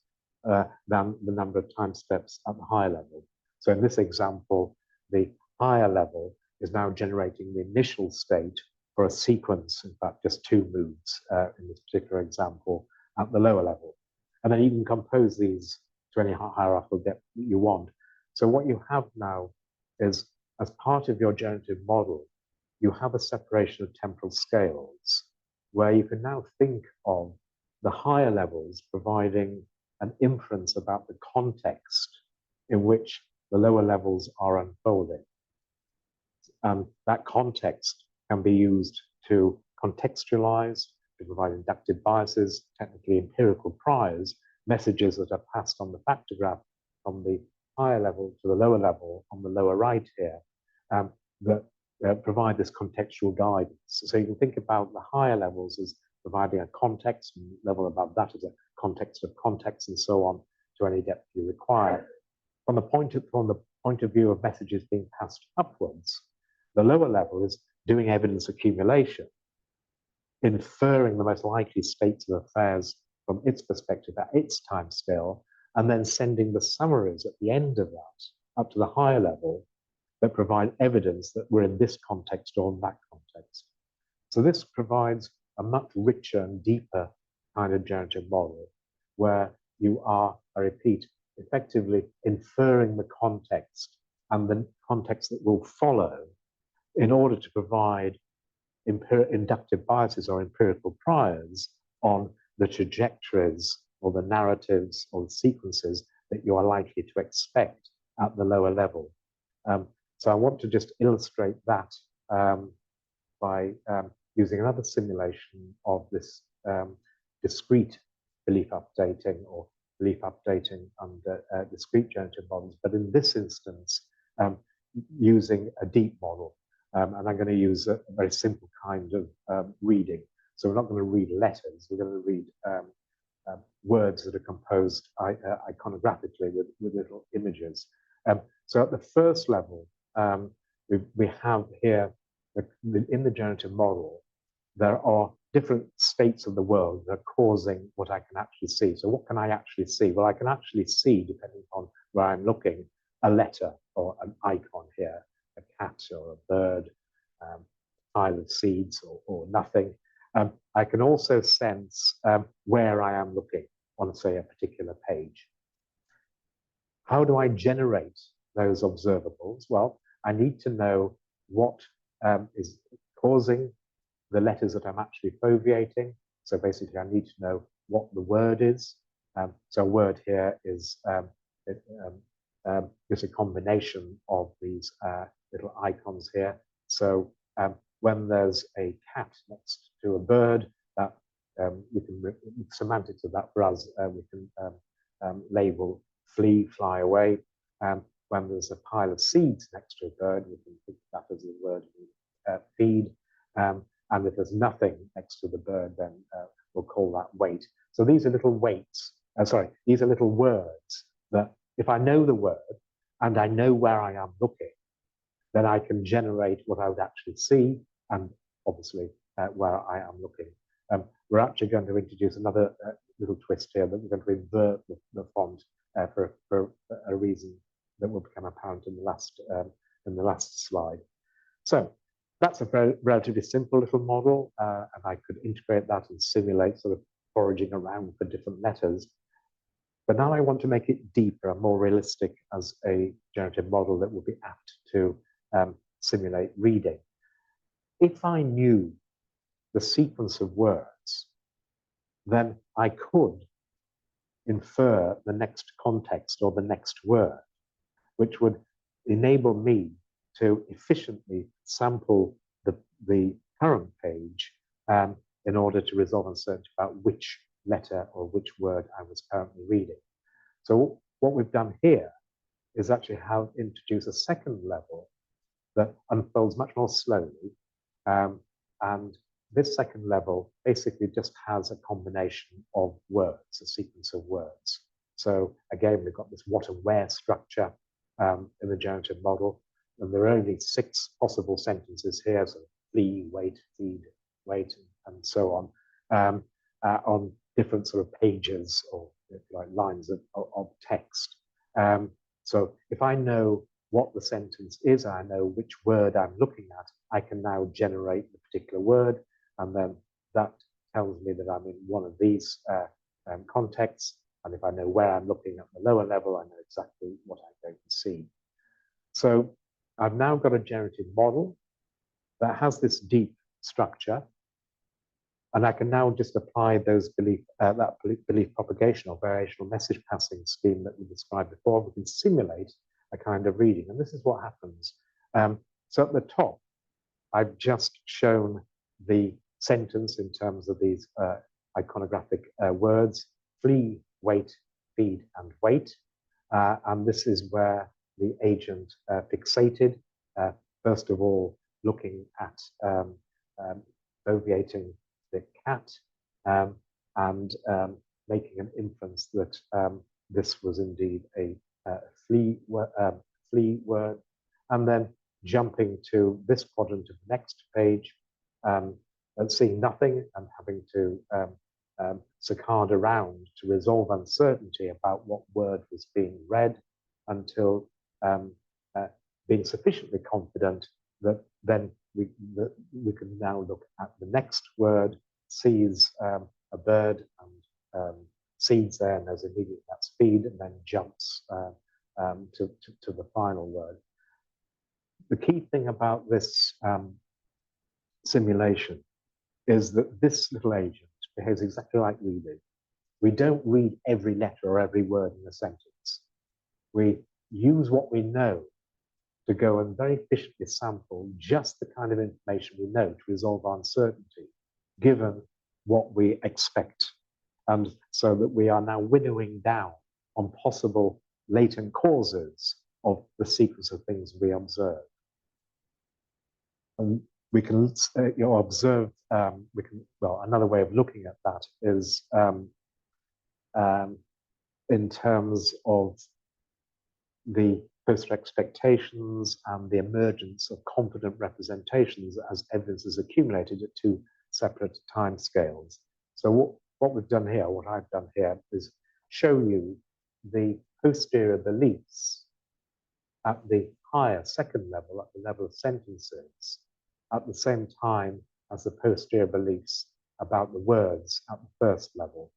than the number of time steps at the higher level. So in this example, the higher level is now generating the initial state for a sequence, in fact, just two moves in this particular example at the lower level. And then you can compose these to any hierarchical depth that you want. So what you have now is, as part of your generative model, you have a separation of temporal scales where you can now think of the higher levels providing an inference about the context in which the lower levels are unfolding. And that context can be used to contextualize, to provide inductive biases, technically empirical priors, messages that are passed on the factor graph from the higher level to the lower level on the lower right here, that provide this contextual guidance. So you can think about the higher levels as providing a context, and level above that as a context of context, and so on to any depth you require. From the point of view of messages being passed upwards, the lower level is doing evidence accumulation, inferring the most likely states of affairs from its perspective at its time scale, and then sending the summaries at the end of that up to the higher level that provide evidence that we're in this context or in that context. So this provides a much richer and deeper kind of generative model where you are, I repeat, effectively inferring the context and the context that will follow in order to provide inductive biases or empirical priors on the trajectories or the narratives or the sequences that you are likely to expect at the lower level. So I want to just illustrate that by using another simulation of this discrete belief updating or belief updating under discrete generative models, but in this instance, using a deep model. And I'm going to use a very simple kind of reading. So we're not going to read letters, we're going to read words that are composed iconographically with little images. So at the first level, we have here, in the generative model, there are different states of the world that are causing what I can actually see. So what can I actually see? Well, I can actually see, depending on where I'm looking, a letter or an icon here, a cat or a bird, pile of seeds or nothing. I can also sense where I am looking on, say, a particular page. How do I generate those observables? Well, I need to know what is causing the letters that I'm actually foveating. So basically, I need to know what the word is. So a word here is a combination of these little icons here. So when there's a cat next to a bird, that we can semantics of that for us, we can label flee, fly away. When there's a pile of seeds next to a bird, we can think of that as the word feed. And if there's nothing next to the bird, then we'll call that wait. So these are little weights. These are little words that if I know the word and I know where I am looking, then I can generate what I would actually see and obviously where I am looking. We're actually going to introduce another little twist here, that we're going to invert the font for a reason that will become apparent in the last slide. So that's a very relatively simple little model, and I could integrate that and simulate sort of foraging around for different letters. But now I want to make it deeper and more realistic as a generative model that will be apt to simulate reading. If I knew the sequence of words, then I could infer the next context or the next word, which would enable me to efficiently sample the current page in order to resolve uncertainty about which letter or which word I was currently reading. So what we've done here is actually have introduced a second level that unfolds much more slowly. And this second level basically just has a combination of words, a sequence of words. So again, we've got this what and where structure in the generative model, and there are only 6 possible sentences here, so flee, wait, feed, wait, and so on different sort of pages or like lines of text. So if I know what the sentence is, I know which word I'm looking at, I can now generate the particular word, and then that tells me that I'm in one of these contexts. And if I know where I'm looking at the lower level, I know exactly what I'm going to see. So I've now got a generative model that has this deep structure, and I can now just apply those belief propagation or variational message passing scheme that we described before. We can simulate a kind of reading, and this is what happens. So at the top, I've just shown the sentence in terms of these iconographic words: flee, wait, feed, and wait. And this is where the agent fixated, first of all, looking at foveating the cat and making an inference that this was indeed a flee word, and then jumping to this quadrant of the next page, and seeing nothing and having to saccade around to resolve uncertainty about what word was being read until being sufficiently confident that then we can now look at the next word, sees a bird and seeds there, and there's immediately that's feed, and then jumps to the final word. The key thing about this simulation is that this little agent behaves exactly like we do. We don't read every letter or every word in a sentence. We use what we know to go and very efficiently sample just the kind of information we know to resolve uncertainty, given what we expect. And so that we are now winnowing down on possible latent causes of the sequence of things we observe. And we can observe, another way of looking at that is in terms of the poster expectations and the emergence of confident representations as evidence is accumulated at two separate time scales. So what we've done here, what I've done here, is show you the posterior beliefs at the higher second level, at the level of sentences, at the same time as the posterior beliefs about the words at the first level.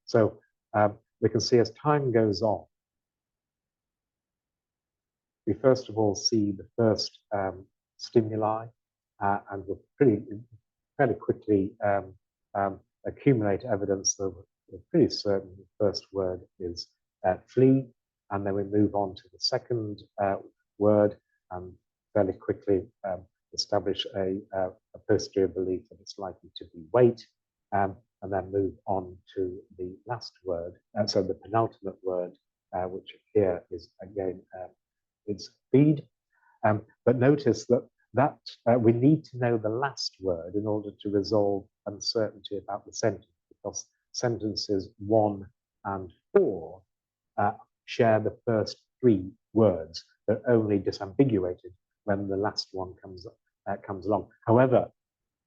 So we can see as time goes on, we first of all see the first stimuli, and we'll fairly quickly accumulate evidence that we're pretty certain the first word is flee, and then we move on to the second word and fairly quickly establish a posterior belief that it's likely to be wait, and then move on to the last word, so the penultimate word, which here is again it's feed. But notice that we need to know the last word in order to resolve uncertainty about the sentence, because sentences 1 and 4 share the first 3 words. They're only disambiguated when the last one comes along. However,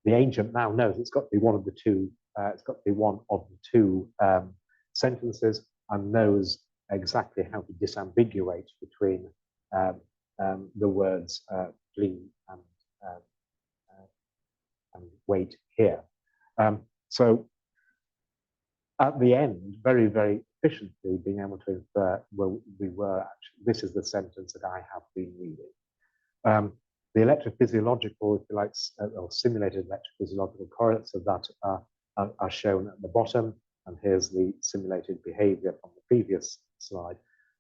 the agent now knows it's got to be one of the two. It's got to be one of the two sentences, and knows exactly how to disambiguate between the words flee and wait here. So at the end, very, very efficiently being able to infer, well, this is the sentence that I have been reading. The electrophysiological, if you like, or simulated electrophysiological correlates of that are shown at the bottom, and here's the simulated behavior from the previous slide.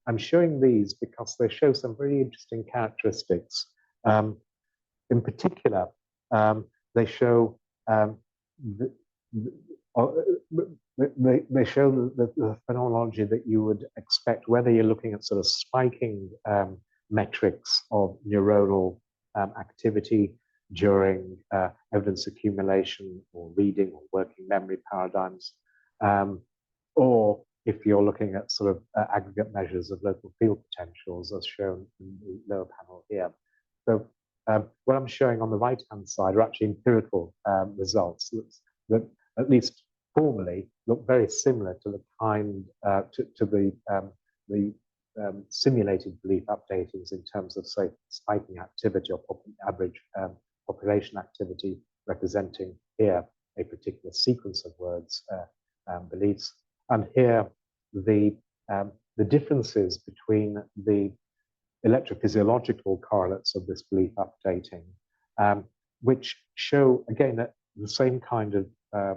I'm showing these because they show some very interesting characteristics. In particular, they show they show the phenomenology that you would expect, whether you're looking at sort of spiking metrics of neuronal activity during evidence accumulation or reading or working memory paradigms, or if you're looking at sort of aggregate measures of local field potentials, as shown in the lower panel here. So what I'm showing on the right-hand side are actually empirical results that at least formally look very similar to the kind to the simulated belief updatings in terms of, say, spiking activity or average population activity, representing here a particular sequence of words, beliefs. And here, the differences between the electrophysiological correlates of this belief updating, which show, again, that the same kind of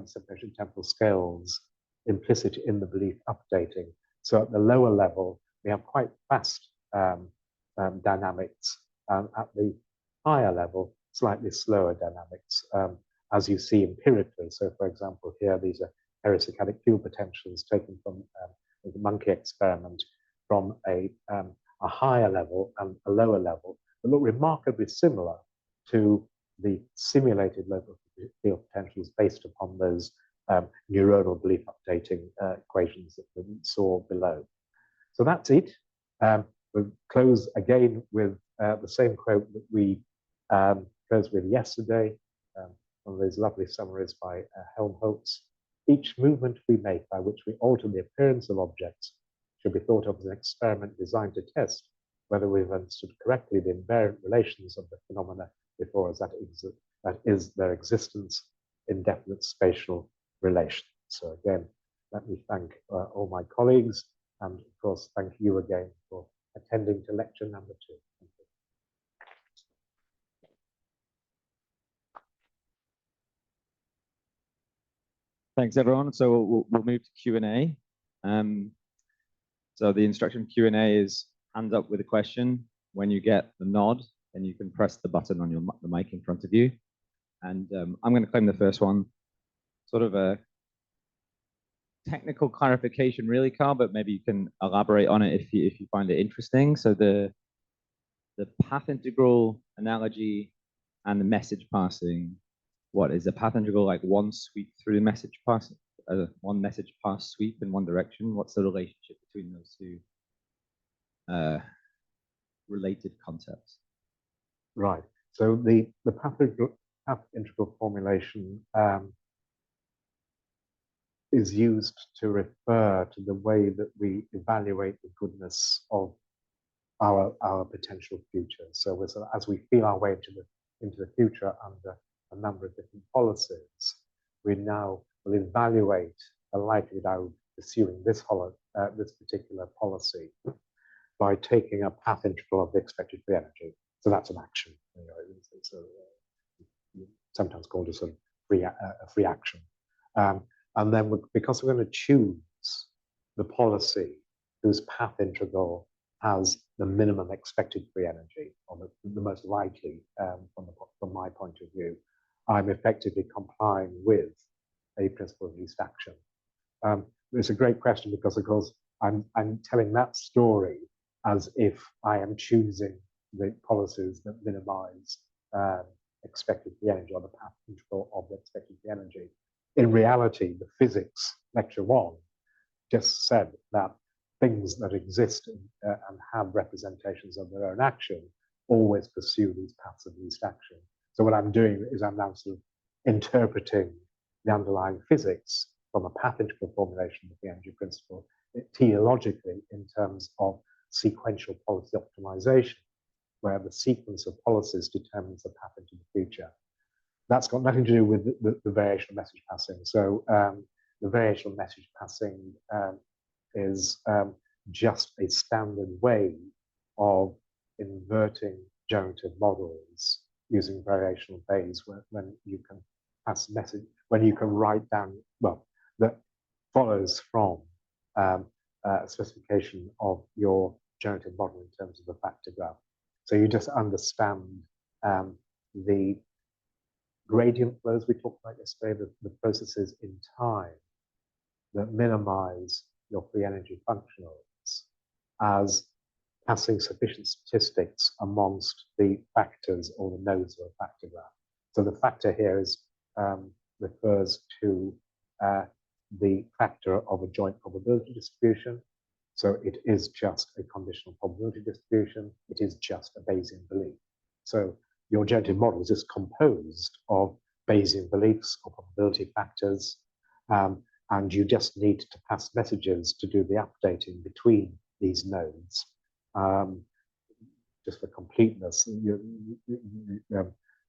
separation temporal scales implicit in the belief updating. So at the lower level, we have quite fast dynamics. At the higher level, slightly slower dynamics, as you see empirically. So, for example, here, these are perisaccadic field potentials taken from the monkey experiment from a higher level and a lower level, that look remarkably similar to the simulated local field potentials based upon those neuronal belief updating equations that we saw below. So that's it. We'll close again with the same quote that we closed with yesterday, one of those lovely summaries by Helmholtz. Each movement we make by which we alter the appearance of objects should be thought of as an experiment designed to test whether we've understood correctly the invariant relations of the phenomena before us, that is their existence in definite spatial relations. So again, let me thank all my colleagues, and of course, thank you again for attending to lecture number 2. Thanks, everyone. So we'll move to Q&A. So the instruction Q&A is hands up with a question. When you get the nod, then you can press the button on the mic in front of you. And I'm going to claim the first one, sort of a technical clarification, really, Karl, but maybe you can elaborate on it if you find it interesting. So the path integral analogy and the message passing. What is a path integral like? One sweep through the message pass, one message pass sweep in one direction. What's the relationship between those two related concepts? Right. So the path integral formulation is used to refer to the way that we evaluate the goodness of our potential future. So as we feel our way into the future under a number of different policies, we now will evaluate the likelihood of pursuing this particular policy by taking a path integral of the expected free energy. So that's an action. You know, it's sometimes called a sort of free action. And then because we're going to choose the policy whose path integral has the minimum expected free energy, or the most likely from my point of view, I'm effectively complying with a principle of least action. It's a great question because, of course, I'm telling that story as if I am choosing the policies that minimize expected free energy, or the path integral of the expected free energy. In reality, the physics lecture 1 just said that things that exist and have representations of their own action always pursue these paths of least action. So what I'm doing is I'm now sort of interpreting the underlying physics from a path integral formulation of the energy principle teleologically in terms of sequential policy optimization, where the sequence of policies determines the path into the future. That's got nothing to do with the variational message passing. So the variational message passing is just a standard way of inverting generative models using variational Bayes, when you can pass message, when you can write down, well, that follows from a specification of your generative model in terms of a factor graph. So you just understand the gradient flows we talked about yesterday, the processes in time that minimize your free energy functionals as passing sufficient statistics amongst the factors or the nodes of a factor graph. So the factor here is refers to the factor of a joint probability distribution. So it is just a conditional probability distribution. It is just a Bayesian belief. So your generative model is just composed of Bayesian beliefs or probability factors, and you just need to pass messages to do the updating between these nodes. Just for completeness,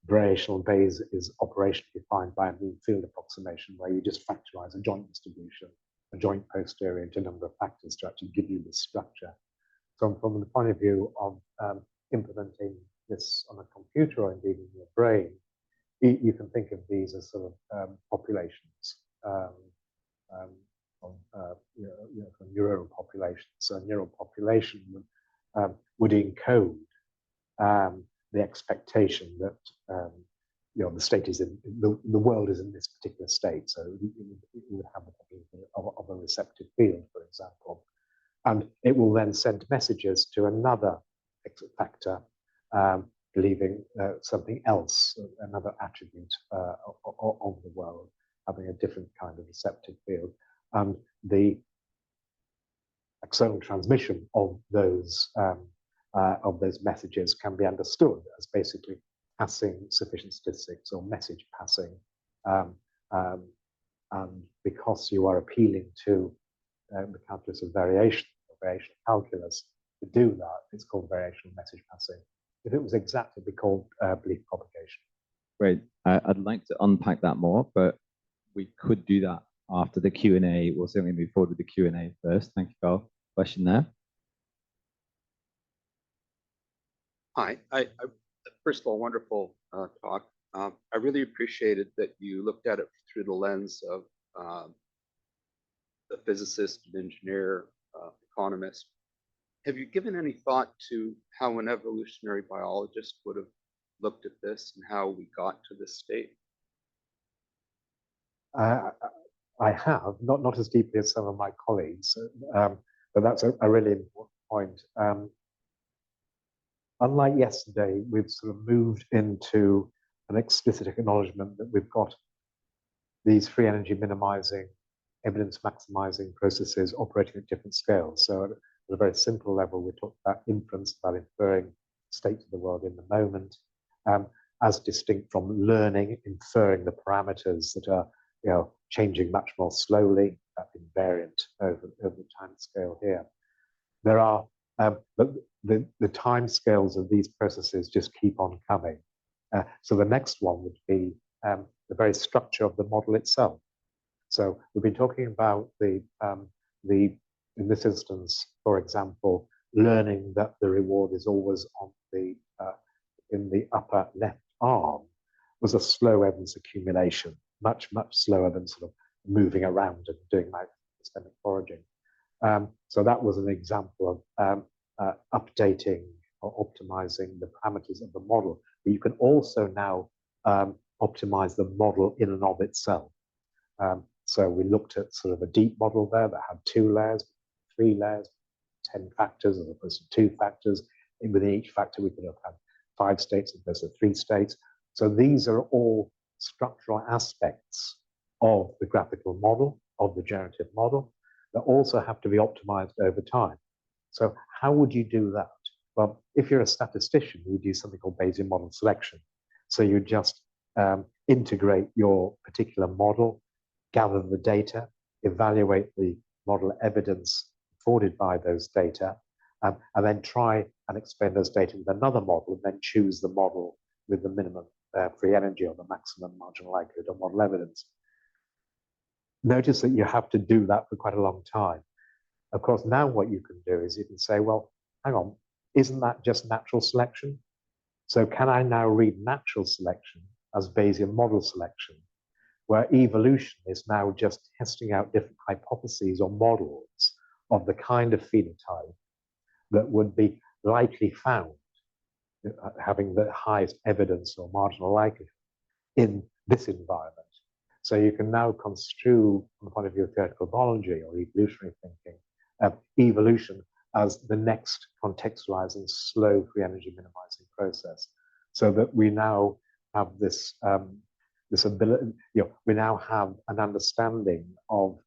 variational Bayes is operationally defined by a mean field approximation, where you just factorize a joint distribution, a joint posterior, into a number of factors to actually give you this structure. So from the point of view of implementing this on a computer or indeed in your brain, you can think of these as sort of populations, neural populations. So a neural population would encode the expectation that the state is in the world is in this particular state. So you would have the possibility of a receptive field, for example, and it will then send messages to another factor, believing something else, another attribute of the world, having a different kind of receptive field, and the external transmission of those messages can be understood as basically passing sufficient statistics or message passing, and because you are appealing to the calculus of variation, or variational calculus, to do that, it's called variational message passing. If it was exact, it'd be called belief propagation. Great. I'd like to unpack that more, but we could do that after the Q&A. We'll certainly move forward with the Q&A first. Thank you, Karl. Question there? Hi. First of all, wonderful talk. I really appreciated that you looked at it through the lens of a physicist, an engineer, economist. Have you given any thought to how an evolutionary biologist would have looked at this and how we got to this state? I have, not as deeply as some of my colleagues, but that's a really important point. Unlike yesterday, we've sort of moved into an explicit acknowledgement that we've got these free energy minimizing, evidence maximizing processes operating at different scales. So at a very simple level, we talked about inference, about inferring states of the world in the moment, as distinct from learning, inferring the parameters that are changing much more slowly, invariant over the time scale here. There are, but the time scales of these processes just keep on coming. So the next one would be the very structure of the model itself. So we've been talking about in this instance, for example, learning that the reward is always on in the upper left arm was a slow evidence accumulation, much slower than sort of moving around and doing my epistemic foraging. So that was an example of updating or optimizing the parameters of the model. But you can also now optimize the model in and of itself. So we looked at sort of a deep model there that had 2 layers, 3 layers, 10 factors as opposed to 2 factors. And within each factor, we could have had 5 states as opposed to 3 states. So these are all structural aspects of the graphical model, of the generative model, that also have to be optimized over time. So how would you do that? Well, if you're a statistician, you do something called Bayesian model selection. So you just integrate your particular model, gather the data, evaluate the model evidence afforded by those data, and then try and explain those data with another model, and then choose the model with the minimum free energy or the maximum marginal likelihood of model evidence. Notice that you have to do that for quite a long time. Of course, now what you can do is you can say, well, hang on, isn't that just natural selection? So can I now read natural selection as Bayesian model selection, where evolution is now just testing out different hypotheses or models of the kind of phenotype that would be likely found, having the highest evidence or marginal likelihood in this environment. So you can now construe, from the point of view of theoretical biology or evolutionary thinking, evolution as the next contextualizing slow free energy minimizing process, so that we now have this this ability, we now have an understanding of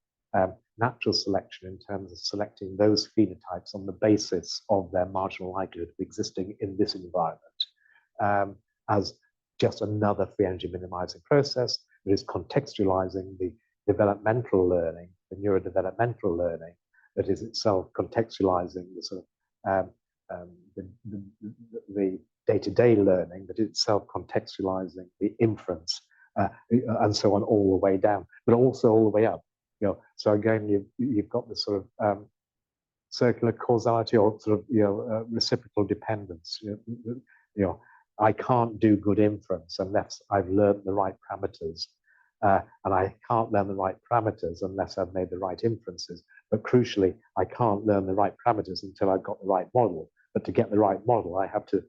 natural selection in terms of selecting those phenotypes on the basis of their marginal likelihood of existing in this environment, as just another free energy minimizing process that is contextualizing the developmental learning, the neurodevelopmental learning, that is itself contextualizing the sort of the day-to-day learning, that is itself contextualizing the inference, and so on, all the way down, but also all the way up. So again, you've got this sort of circular causality or sort of reciprocal dependence. I can't do good inference unless I've learned the right parameters, and I can't learn the right parameters unless I've made the right inferences. But crucially, I can't learn the right parameters until I've got the right model. But to get the right model, I have to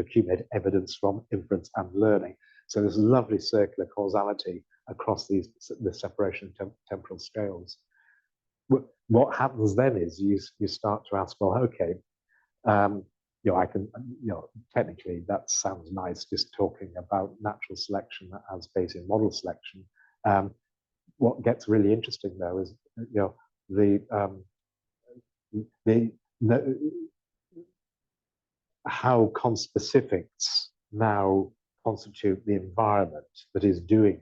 accumulate evidence from inference and learning. So there's lovely circular causality across the separation of temporal scales. What happens then is you start to ask, well, okay, I can, technically that sounds nice, just talking about natural selection as Bayesian model selection. What gets really interesting though is, how conspecifics now constitute the environment that is doing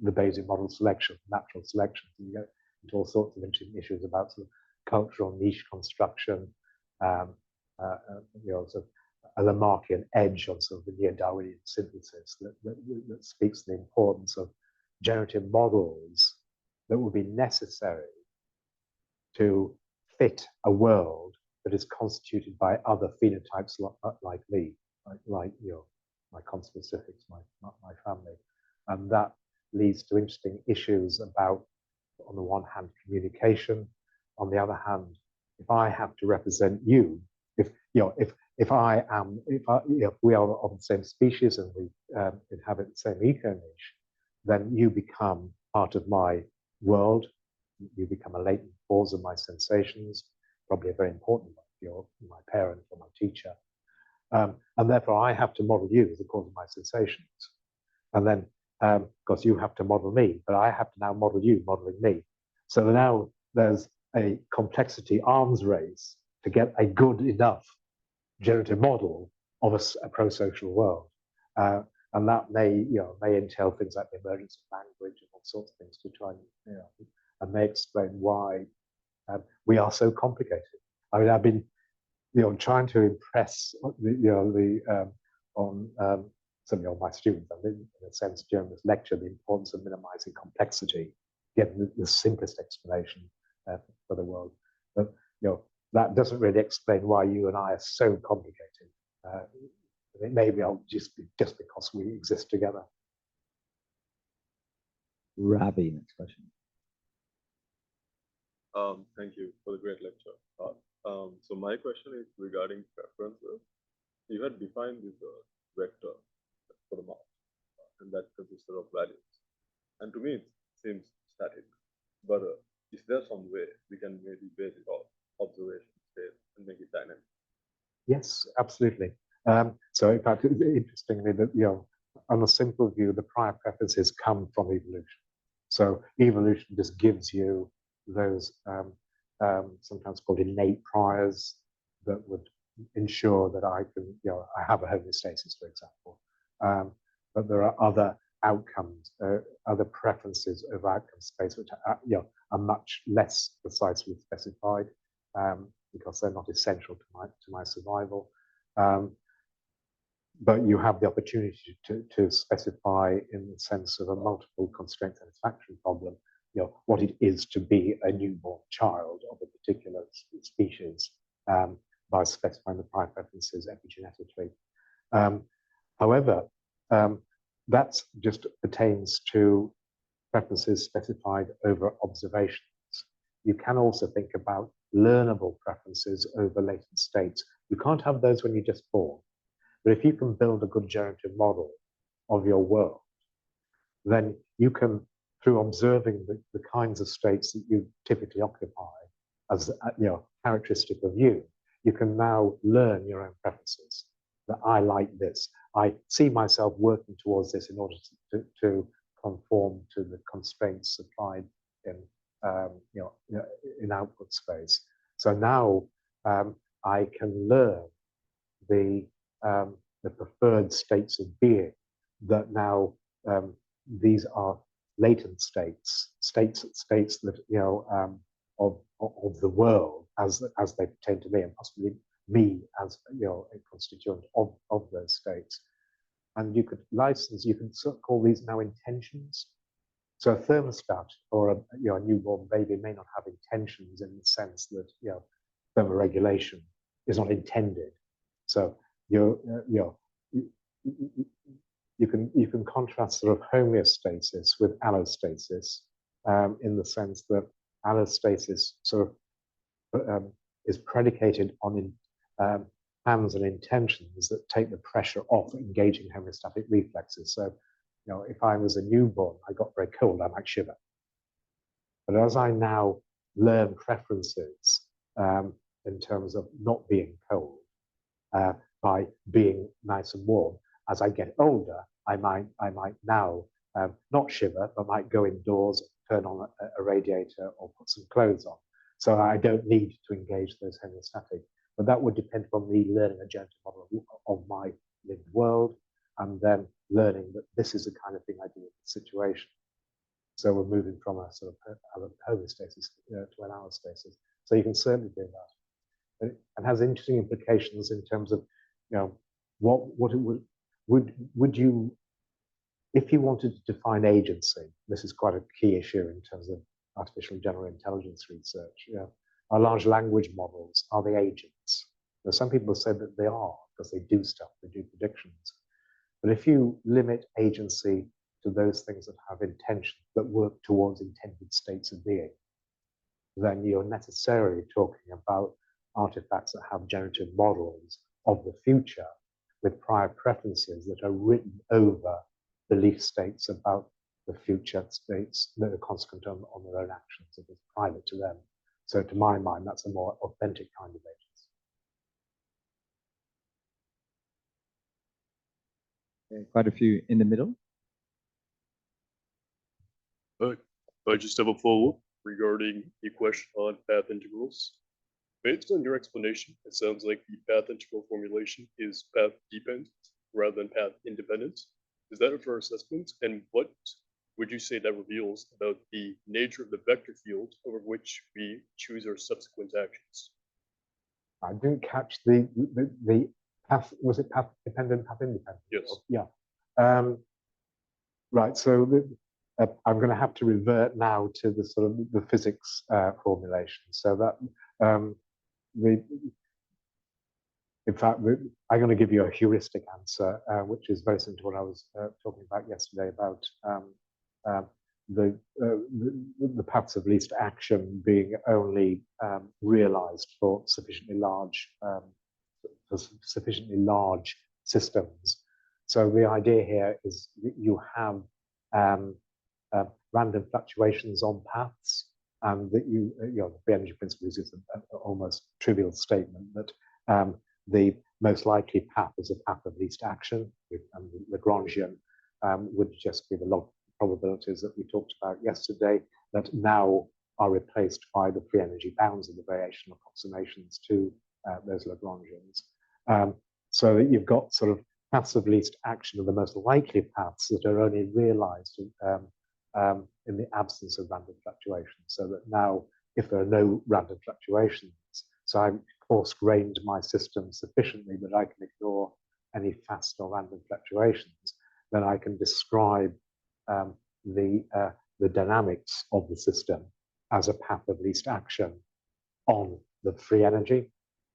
the Bayesian model selection, natural selection. You get into all sorts of interesting issues about sort of cultural niche construction, sort of a Lamarckian edge on sort of the neo-Darwinian synthesis that speaks to the importance of generative models that will be necessary to fit a world that is constituted by other phenotypes like me, like my conspecifics, my family, and that leads to interesting issues about, on the one hand, communication. On the other hand, if I have to represent you, if we are of the same species and we inhabit the same eco niche, then you become part of my world. You become a latent cause of my sensations, probably a very important one. You're my parent or my teacher. And therefore, I have to model you as the cause of my sensations. And then, because you have to model me, but I have to now model you modeling me. So now there's a complexity arms race to get a good enough generative model of a pro-social world. And that may entail things like the emergence of language and all sorts of things to try and may explain why we are so complicated. I mean, I've been trying to impress on some of my students, in a sense, during this lecture, the importance of minimizing complexity, getting the simplest explanation for the world. But that doesn't really explain why you and I are so complicated. It may be just because we exist together. Ravi, next question. Thank you for the great lecture. So my question is regarding preferences. You had defined this vector for the mouse, and that consisted of values. And to me, it seems static. But is there some way we can maybe base it off observation space and make it dynamic? Yes, absolutely. So in fact, interestingly, that on a simple view, the prior preferences come from evolution. So evolution just gives you those sometimes called innate priors that would ensure that I can, I have a homeostasis, for example. But there are other outcomes, other preferences of outcome space, which are much less precisely specified because they're not essential to my survival. But you have the opportunity to specify, in the sense of a multiple constraint satisfaction problem, what it is to be a newborn child of a particular species by specifying the prior preferences epigenetically. However, that just pertains to preferences specified over observations. You can also think about learnable preferences over latent states. You can't have those when you're just born. But if you can build a good generative model of your world, then you can, through observing the kinds of states that you typically occupy as characteristic of you, you can now learn your own preferences. That I like this. I see myself working towards this in order to conform to the constraints supplied in in output space. So now I can learn the preferred states of being that now these are latent states that of the world as they pertain to me, and possibly me as a constituent of those states. And you could sort of call these now intentions. So a thermostat or a newborn baby may not have intentions in the sense that thermoregulation is not intended. So you can contrast sort of homeostasis with allostasis in the sense that allostasis sort of is predicated on hands and intentions that take the pressure off engaging homeostatic reflexes. So, if I was a newborn, I got very cold, I might shiver. But as I now learn preferences in terms of not being cold, by being nice and warm, as I get older, I might now not shiver, but might go indoors, turn on a radiator or put some clothes on. So I don't need to engage those homeostatic. But that would depend on me learning a generative model of my lived world, and then learning that this is the kind of thing I do in the situation. So we're moving from a sort of homeostasis to an allostasis. So you can certainly do that. It has interesting implications in terms of, what it would you, if you wanted to define agency, this is quite a key issue in terms of artificial general intelligence research. Are large language models, are they agents? Now, some people say that they are because they do stuff, they do predictions. But if you limit agency to those things that have intention, that work towards intended states of being, then you're necessarily talking about artifacts that have generative models of the future with prior preferences that are written over belief states about the future states that are consequent on their own actions, that is private to them. So to my mind, that's a more authentic kind of agency. Okay, quite a few in the middle. I just have a follow-up regarding the question on path integrals. Based on your explanation, it sounds like the path integral formulation is path dependent rather than path independent. Is that a fair assessment? And what would you say that reveals about the nature of the vector field over which we choose our subsequent actions? I didn't catch the path. Was it path dependent, path independent? Yes. Yeah. Right. So I'm going to have to revert now to the sort of the physics formulation. So that in fact, I'm going to give you a heuristic answer, which is very similar to what I was talking about yesterday about the paths of least action being only realized for sufficiently large systems. So the idea here is that you have random fluctuations on paths, and that the energy principle is an almost trivial statement that the most likely path is a path of least action, and the Lagrangian would just be the log probabilities that we talked about yesterday that now are replaced by the free energy bounds of the variational approximations to those Lagrangians. So that you've got sort of paths of least action are the most likely paths that are only realized in the absence of random fluctuations. So that now, if there are no random fluctuations, so I've coarse-grained my system sufficiently that I can ignore any fast or random fluctuations, then I can describe the dynamics of the system as a path of least action on the free energy.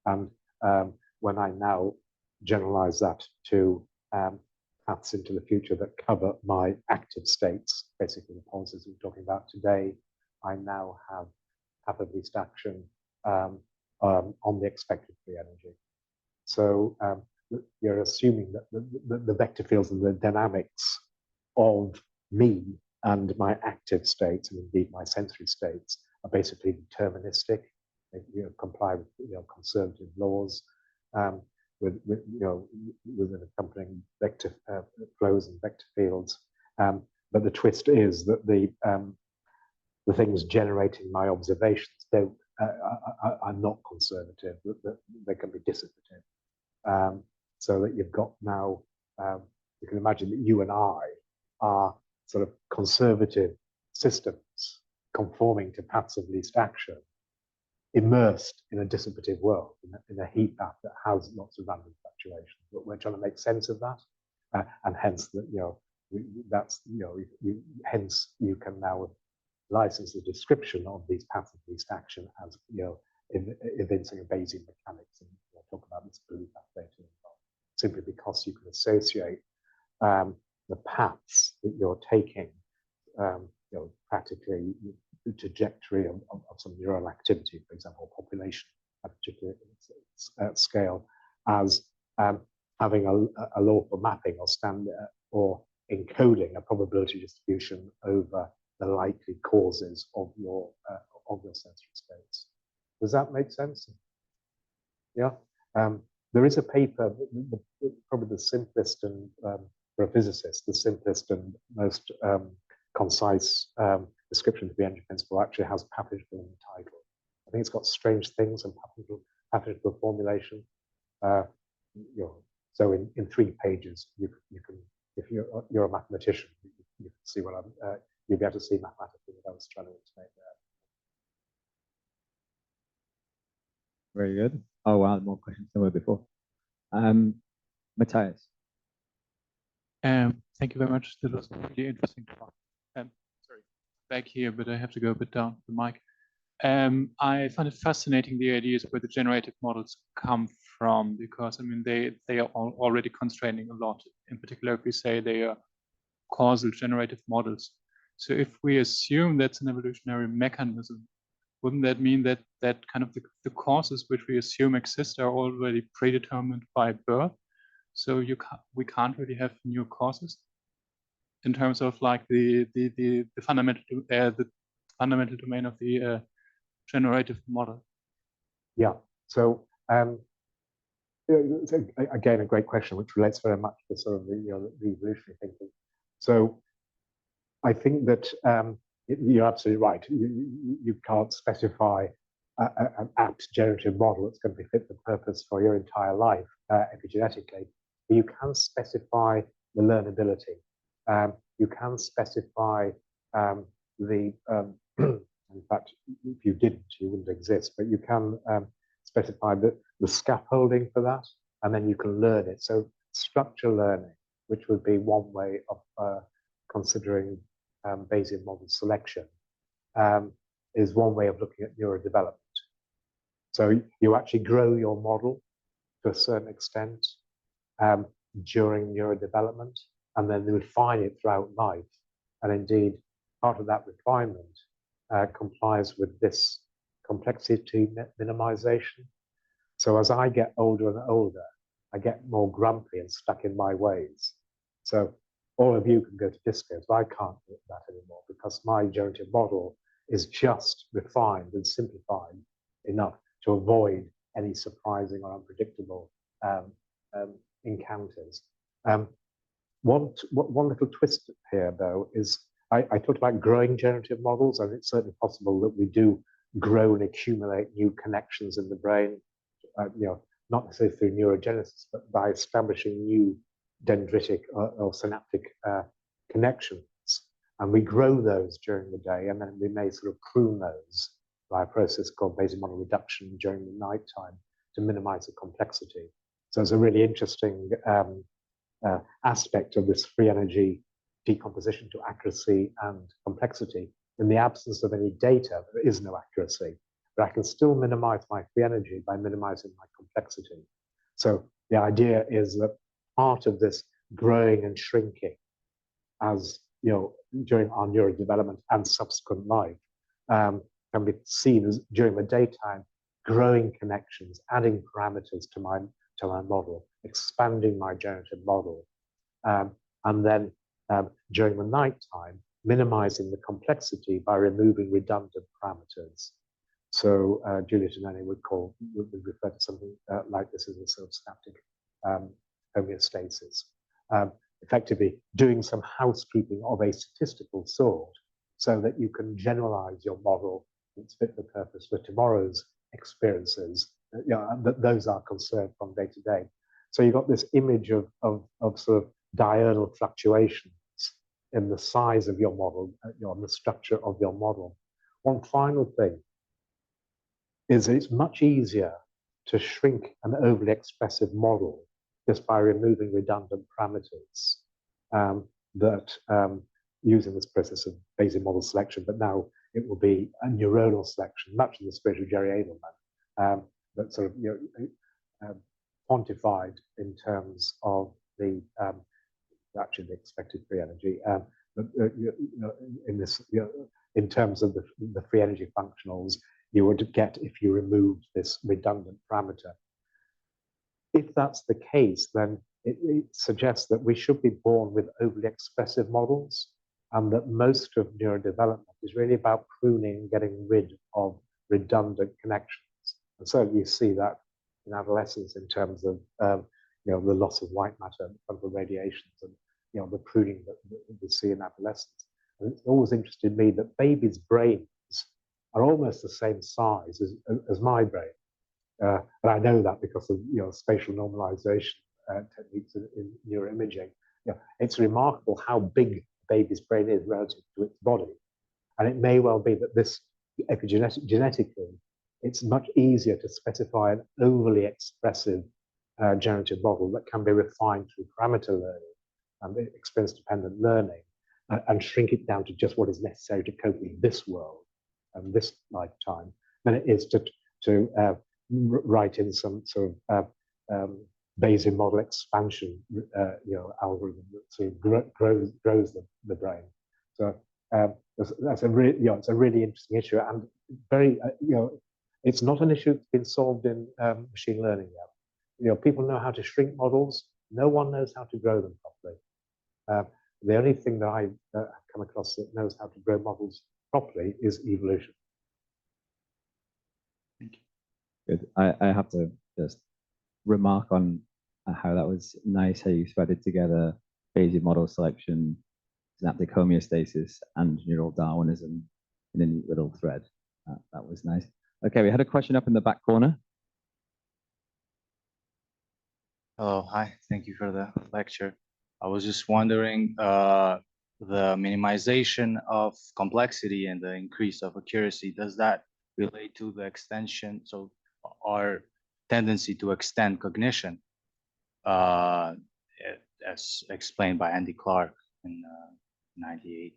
And when I now generalize that to paths into the future that cover my active states, basically the policies we're talking about today, I now have path of least action on the expected free energy. So you're assuming that the vector fields and the dynamics of me and my active states, and indeed my sensory states, are basically deterministic. They comply with conservative laws with an accompanying vector flows and vector fields. But the twist is that the things generating my observations are not conservative; that they can be dissipative. So that you've got now, you can imagine that you and I are sort of conservative systems conforming to paths of least action, immersed in a dissipative world, in a heat map that has lots of random fluctuations. But we're trying to make sense of that, and hence that hence you can now license the description of these paths of least action as evincing a Bayesian mechanics, and we'll talk about this belief later, simply because you can associate the paths that you're taking, practically the trajectory of some neural activity, for example, population at a particular scale, as having a lawful mapping or encoding a probability distribution over the likely causes of your sensory states. Does that make sense? Yeah. There is a paper, probably the simplest and for a physicist, the simplest and most concise description of the energy principle actually has pathogen in the title. I think it's got strange things and pathogen formulation. So in 3 pages, you can, if you're a mathematician, you can see what you'll be able to see mathematically what I was trying to explain there. Very good. Oh, wow, more questions than were before. Matthias. Thank you very much. That was really interesting talk. Sorry, back here, but I have to go a bit down the mic. I find it fascinating, the ideas where the generative models come from, because I mean they are already constraining a lot. In particular, if we say they are causal generative models. So if we assume that's an evolutionary mechanism, wouldn't that mean that kind of the causes which we assume exist are already predetermined by birth? So we can't really have new causes in terms of like the fundamental domain of the generative model. Yeah. So again, a great question, which relates very much to sort of the evolutionary thinking. So I think that you're absolutely right. You can't specify an apt generative model that's going to be fit for purpose for your entire life epigenetically. But you can specify the learnability. You can specify in fact, if you didn't, you wouldn't exist, but you can specify the scaffolding for that, and then you can learn it. So structure learning, which would be one way of considering Bayesian model selection, is one way of looking at neurodevelopment. So you actually grow your model to a certain extent during neurodevelopment, and then refine it throughout life. And indeed, part of that refinement complies with this complexity minimization. So as I get older and older, I get more grumpy and stuck in my ways. So all of you can go to discos, but I can't do that anymore because my generative model is just refined and simplified enough to avoid any surprising or unpredictable encounters. One little twist here, though, is I talked about growing generative models, and it's certainly possible that we do grow and accumulate new connections in the brain, not necessarily through neurogenesis, but by establishing new dendritic or synaptic connections. And we grow those during the day, and then we may sort of prune those by a process called Bayesian model reduction during the nighttime to minimize the complexity. So it's a really interesting aspect of this free energy decomposition to accuracy and complexity. In the absence of any data, there is no accuracy, but I can still minimize my free energy by minimizing my complexity. So the idea is that part of this growing and shrinking as during our neurodevelopment and subsequent life can be seen as during the daytime, growing connections, adding parameters to my model, expanding my generative model, and then during the nighttime, minimizing the complexity by removing redundant parameters. So Juliet and Annie would refer to something like this as a sort of synaptic homeostasis. Effectively doing some housekeeping of a statistical sort so that you can generalize your model that's fit for purpose for tomorrow's experiences, that those are conserved from day to day. So you've got this image of sort of diurnal fluctuations in the size of your model, the structure of your model. One final thing is that it's much easier to shrink an overly expressive model just by removing redundant parameters using this process of Bayesian model selection, but now it will be a neuronal selection, much in the spirit of Jerry Adelman, but sort of quantified in terms of the actually the expected free energy, in terms of the free energy functionals you would get if you removed this redundant parameter. If that's the case, then it suggests that we should be born with overly expressive models, and that most of neurodevelopment is really about pruning and getting rid of redundant connections. And so you see that in adolescence in terms of the loss of white matter from the radiations and the pruning that we see in adolescence. And it's always interested me that babies' brains are almost the same size as my brain. And I know that because of spatial normalization techniques in neuroimaging. It's remarkable how big a baby's brain is relative to its body. And it may well be that this genetically, it's much easier to specify an overly expressive generative model that can be refined through parameter learning and experience-dependent learning, and shrink it down to just what is necessary to cope with this world and this lifetime, than it is to write in some sort of Bayesian model expansion, algorithm that sort of grows the brain. So that's a really, it's a really interesting issue, and very, it's not an issue that's been solved in machine learning yet. People know how to shrink models. No one knows how to grow them properly. The only thing that I've come across that knows how to grow models properly is evolution. Thank you. Good. I have to just remark on how that was nice, how you threaded together Bayesian model selection, synaptic homeostasis, and neural Darwinism in a neat little thread. That was nice. Okay, we had a question up in the back corner. Hello, hi, thank you for the lecture. I was just wondering, the minimization of complexity and the increase of accuracy, does that relate to the extension, so our tendency to extend cognition, as explained by Andy Clark in 98?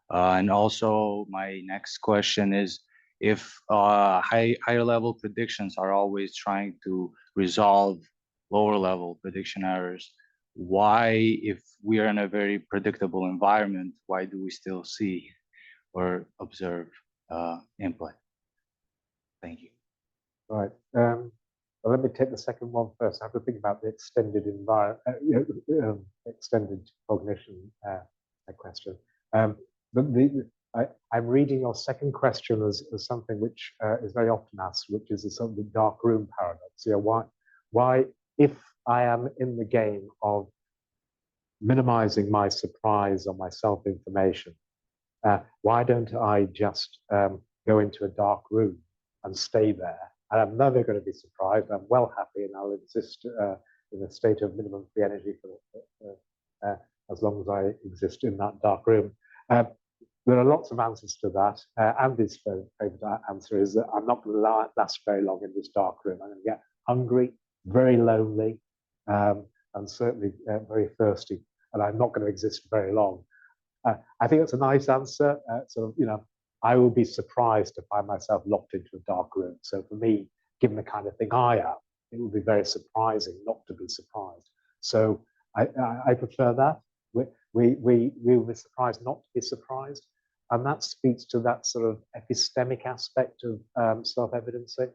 And also my next question is, if higher level predictions are always trying to resolve lower level prediction errors, why, if we are in a very predictable environment, why do we still see or observe input? Thank you. Right. Well, let me take the second one first. I have to think about the extended environment, extended cognition question. But I'm reading your second question as something which is very often asked, which is a sort of the dark room paradox. Why, if I am in the game of minimizing my surprise or my self-information, why don't I just go into a dark room and stay there? And I'm never going to be surprised. I'm well happy, and I'll exist in a state of minimum free energy for as long as I exist in that dark room. There are lots of answers to that. Andy's favorite answer is that I'm not going to last very long in this dark room. I'm going to get hungry, very lonely, and certainly very thirsty, and I'm not going to exist very long. I think that's a nice answer. I will be surprised to find myself locked into a dark room. So for me, given the kind of thing I am, it would be very surprising not to be surprised. So I prefer that. We will be surprised not to be surprised. And that speaks to that sort of epistemic aspect of self-evidencing.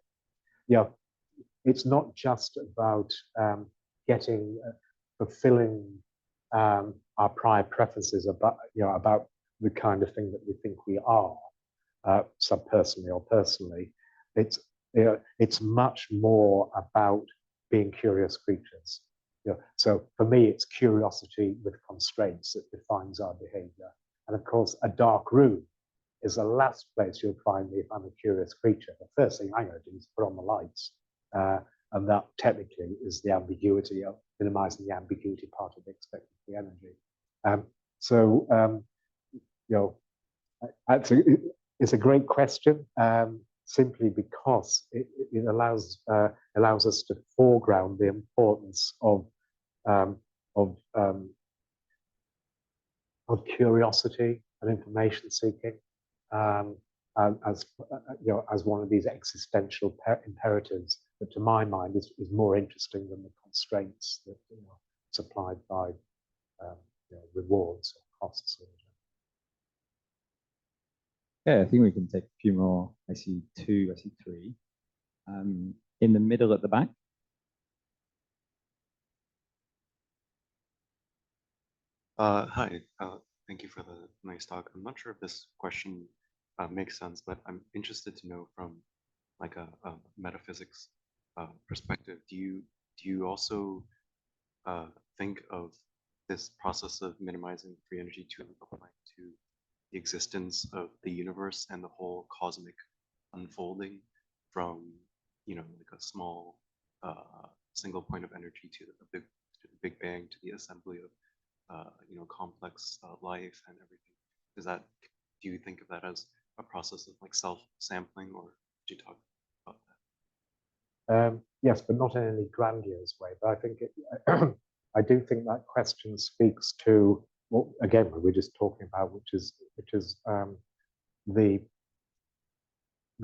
It's not just about fulfilling our prior preferences about the kind of thing that we think we are, subpersonally or personally. It's much more about being curious creatures. So for me, it's curiosity with constraints that defines our behavior. And of course, a dark room is the last place you'll find me if I'm a curious creature. The first thing I'm going to do is put on the lights. And that technically is the ambiguity of minimizing the ambiguity part of the expected free energy. It's a great question, simply because it allows us to foreground the importance of curiosity and information seeking as one of these existential imperatives that, to my mind, is more interesting than the constraints that supplied by rewards or costs. Yeah, I think we can take a few more. I see two, I see three. In the middle at the back. Hi, thank you for the nice talk. I'm not sure if this question makes sense, but I'm interested to know from like a metaphysics perspective, do you also think of this process of minimizing free energy to apply to the existence of the universe and the whole cosmic unfolding from, like a small single point of energy to the Big Bang, to the assembly of complex life and everything? Do you think of that as a process of like self-sampling, or did you talk about that? Yes, but not in any grandiose way. But I think I do think that question speaks to what, again, we were just talking about, which is the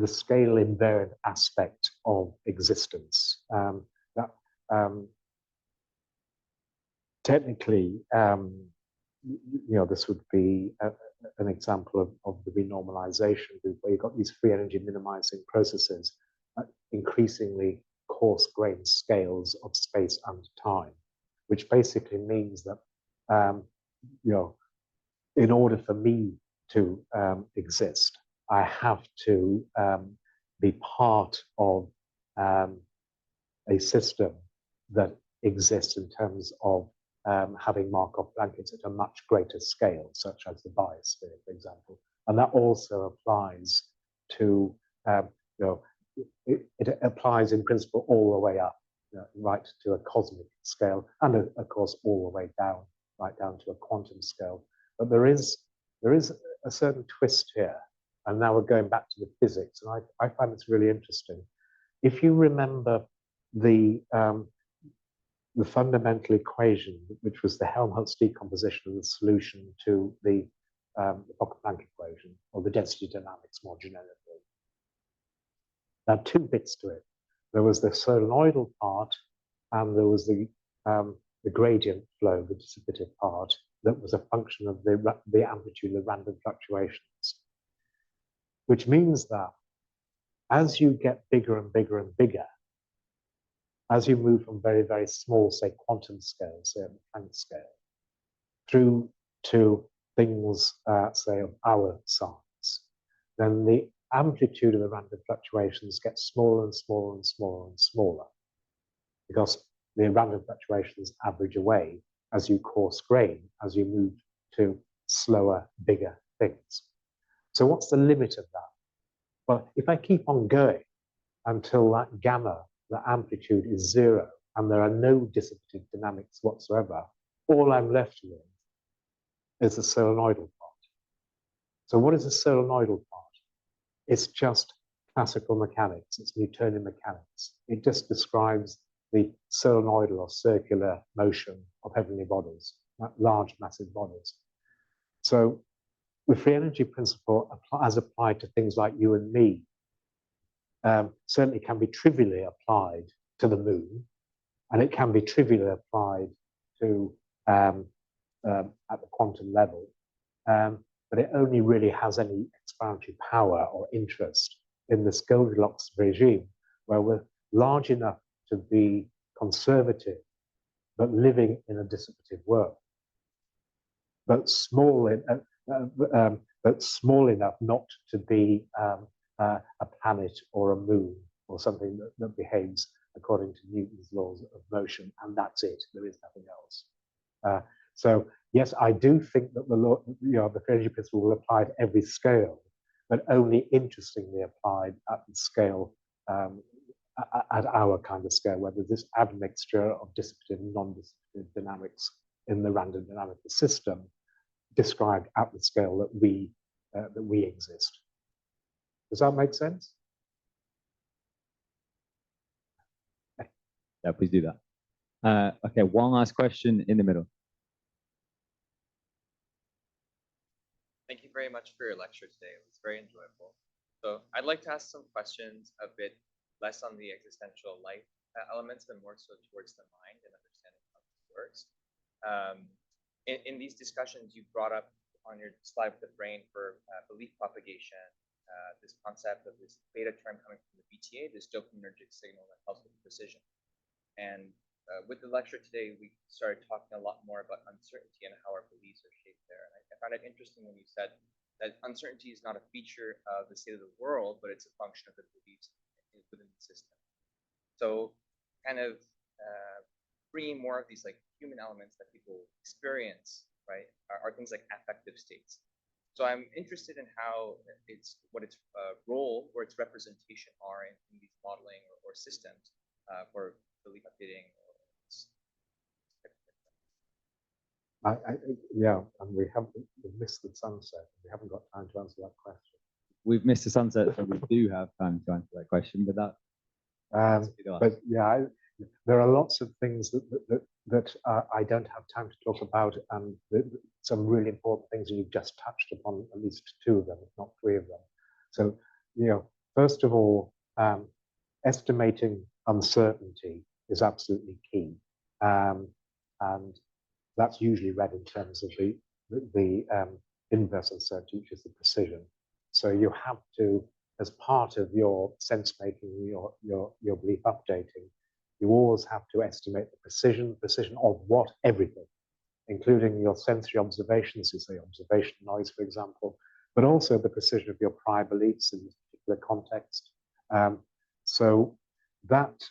scale invariant aspect of existence. technically, this would be an example of the renormalization group, where you've got these free energy minimizing processes at increasingly coarse-grained scales of space and time, which basically means that, in order for me to exist, I have to be part of a system that exists in terms of having Markov blankets at a much greater scale, such as the biosphere, for example. And that also applies to, it applies in principle all the way up, right to a cosmic scale, and of course all the way down, right down to a quantum scale. But there is a certain twist here, and now we're going back to the physics, and I find this really interesting. If you remember the fundamental equation, which was the Helmholtz decomposition of the solution to the Fokker-Planck equation, or the density dynamics more generically. There are two bits to it. There was the solenoidal part, and there was the gradient flow, the dissipative part, that was a function of the amplitude of random fluctuations. Which means that as you get bigger and bigger and bigger, as you move from very, very small, say, quantum scale, say, at the Planck scale, through to things, say, of our size, then the amplitude of the random fluctuations gets smaller and smaller and smaller and smaller, because the random fluctuations average away as you coarse grain, as you move to slower, bigger things. So what's the limit of that? Well, if I keep on going until that gamma, the amplitude is zero, and there are no dissipative dynamics whatsoever, all I'm left with is the solenoidal part. So what is a solenoidal part? It's just classical mechanics. It's Newtonian mechanics. It just describes the solenoidal or circular motion of heavenly bodies, large, massive bodies. So the free energy principle, as applied to things like you and me, certainly can be trivially applied to the moon, and it can be trivially applied to at the quantum level, but it only really has any explanatory power or interest in this Goldilocks regime, where we're large enough to be conservative, but living in a dissipative world, but small enough not to be a planet or a moon or something that behaves according to Newton's laws of motion, and that's it. There is nothing else. So yes, I do think that the free energy principle will apply at every scale, but only interestingly applied at the scale, at our kind of scale, where there's this admixture of dissipative and non-dissipative dynamics in the random dynamical system, described at the scale that we exist. Does that make sense? Yeah, please do that. Okay, one last question in the middle. Thank you very much for your lecture today. It was very enjoyable. So I'd like to ask some questions a bit less on the existential life elements, but more so towards the mind and understanding how this works. In these discussions, you brought up on your slide with the brain for belief propagation, this concept of this beta term coming from the BTA, this dopaminergic signal that helps with precision. And with the lecture today, we started talking a lot more about uncertainty and how our beliefs are shaped there. And I found it interesting when you said that uncertainty is not a feature of the state of the world, but it's a function of the beliefs within the system. So kind of bringing more of these like human elements that people experience, right, are things like affective states. So I'm interested in how what its role or its representation are in these modeling or systems for belief updating. Yeah, and we've missed the sunset. We haven't got time to answer that question. We've missed the sunset, so we do have time to answer that question, but that. But yeah, there are lots of things that I don't have time to talk about, and some really important things you've just touched upon, at least two of them, if not three of them. So, first of all, estimating uncertainty is absolutely key. And that's usually read in terms of the inverse uncertainty, which is the precision. So you have to, as part of your sense making, your belief updating, you always have to estimate the precision of what? Everything, including your sensory observations, you say observation noise, for example, but also the precision of your prior beliefs in this particular context. So that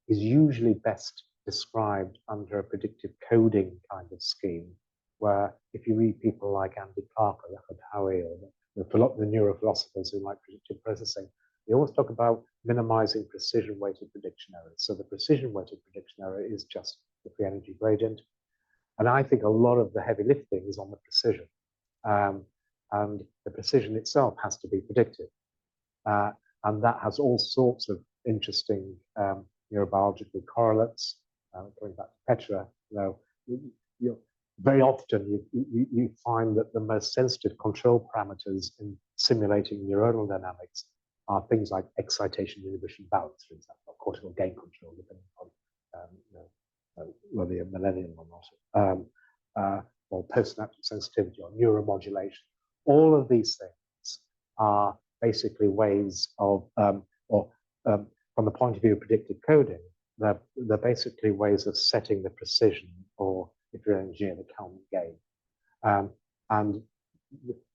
is usually best described under a predictive coding kind of scheme, where if you read people like Andy Clark or Richard Howie or the neurophilosophers who like predictive processing, they always talk about minimizing precision-weighted prediction errors. So the precision-weighted prediction error is just the free energy gradient. And I think a lot of the heavy lifting is on the precision. And the precision itself has to be predictive. And that has all sorts of interesting neurobiological correlates. Going back to Petra, very often you find that the most sensitive control parameters in simulating neuronal dynamics are things like excitation, inhibition, balance, for example, or cortical gain control, depending on whether you're millennial or not, or postsynaptic sensitivity or neuromodulation. All of these things are basically ways of, from the point of view of predictive coding, they're basically ways of setting the precision, or if you're an engineer, the Kalman gain. And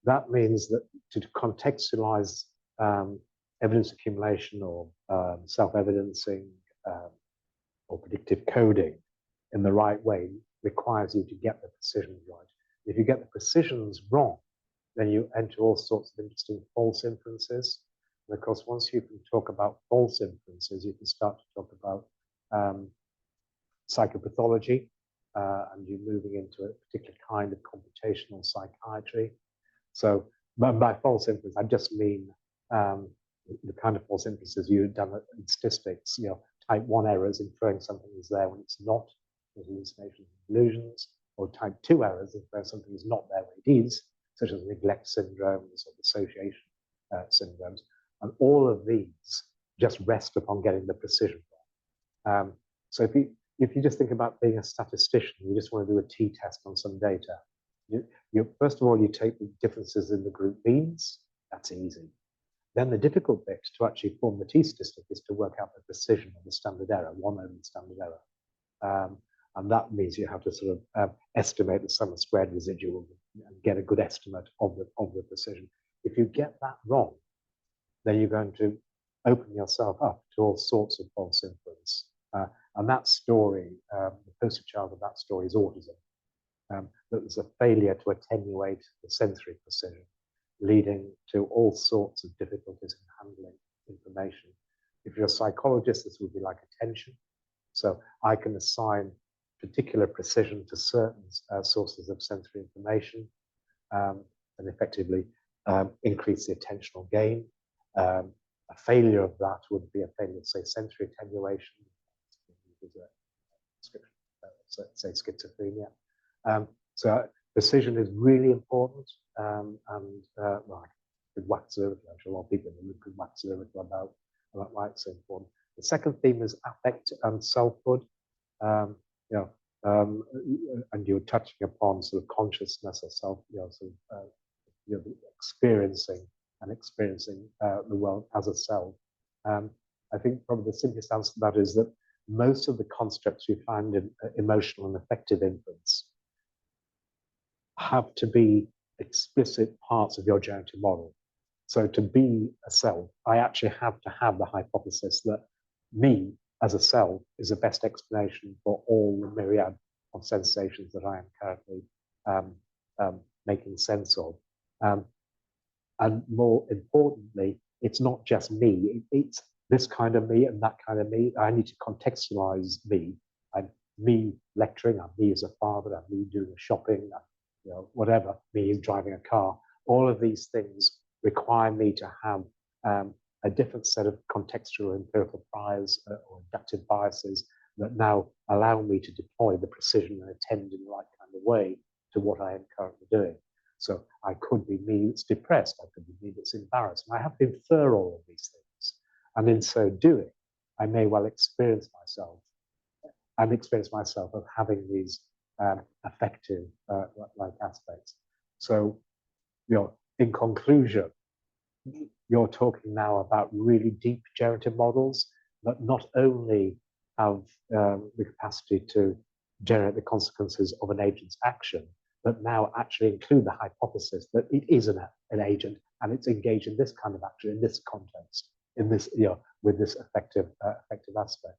that means that to contextualize evidence accumulation or self-evidencing or predictive coding in the right way requires you to get the precisions right. If you get the precisions wrong, then you enter all sorts of interesting false inferences. And of course, once you can talk about false inferences, you can start to talk about psychopathology, and you're moving into a particular kind of computational psychiatry. So by false inference, I just mean the kind of false inferences you've done in statistics, type 1 errors, inferring something is there when it's not, hallucinations and illusions, or type 2 errors, inferring something is not there when it is, such as neglect syndromes or dissociation syndromes. And all of these just rest upon getting the precision wrong. So if you just think about being a statistician, you just want to do a t-test on some data. First of all, you take the differences in the group means. That's easy. Then the difficult bit to actually form the t-statistic is to work out the precision of the standard error, 1 over the standard error. And that means you have to sort of estimate the sum of squared residual and get a good estimate of the precision. If you get that wrong, then you're going to open yourself up to all sorts of false inference. And that story, the poster child of that story is autism. That there's a failure to attenuate the sensory precision, leading to all sorts of difficulties in handling information. If you're a psychologist, this would be like attention. So I can assign particular precision to certain sources of sensory information and effectively increase the attentional gain. A failure of that would be a failure of, say, sensory attenuation, say schizophrenia. So precision is really important, and well, I could wax lyrical. I'm sure a lot of people in the room could wax lyrical about why it's so important. The second theme is affect and selfhood. And you're touching upon sort of consciousness or self, experiencing the world as a self. I think probably the simplest answer to that is that most of the constructs we find in emotional and affective inference have to be explicit parts of your generative model. So to be a self, I actually have to have the hypothesis that me as a self is the best explanation for all the myriad of sensations that I am currently making sense of. And more importantly, it's not just me, it's this kind of me and that kind of me. I need to contextualize me. I'm me lecturing, I'm me as a father, I'm me doing shopping, whatever, me driving a car. All of these things require me to have a different set of contextual empirical priors or inductive biases that now allow me to deploy the precision and attend in the right kind of way to what I am currently doing. So I could be me that's depressed, I could be me that's embarrassed, and I have to infer all of these things. And in so doing, I may well experience myself of having these affective like aspects. So, in conclusion, you're talking now about really deep generative models that not only have the capacity to generate the consequences of an agent's action, but now actually include the hypothesis that it is an agent and it's engaged in this kind of action in this context, in this, with this effective aspect.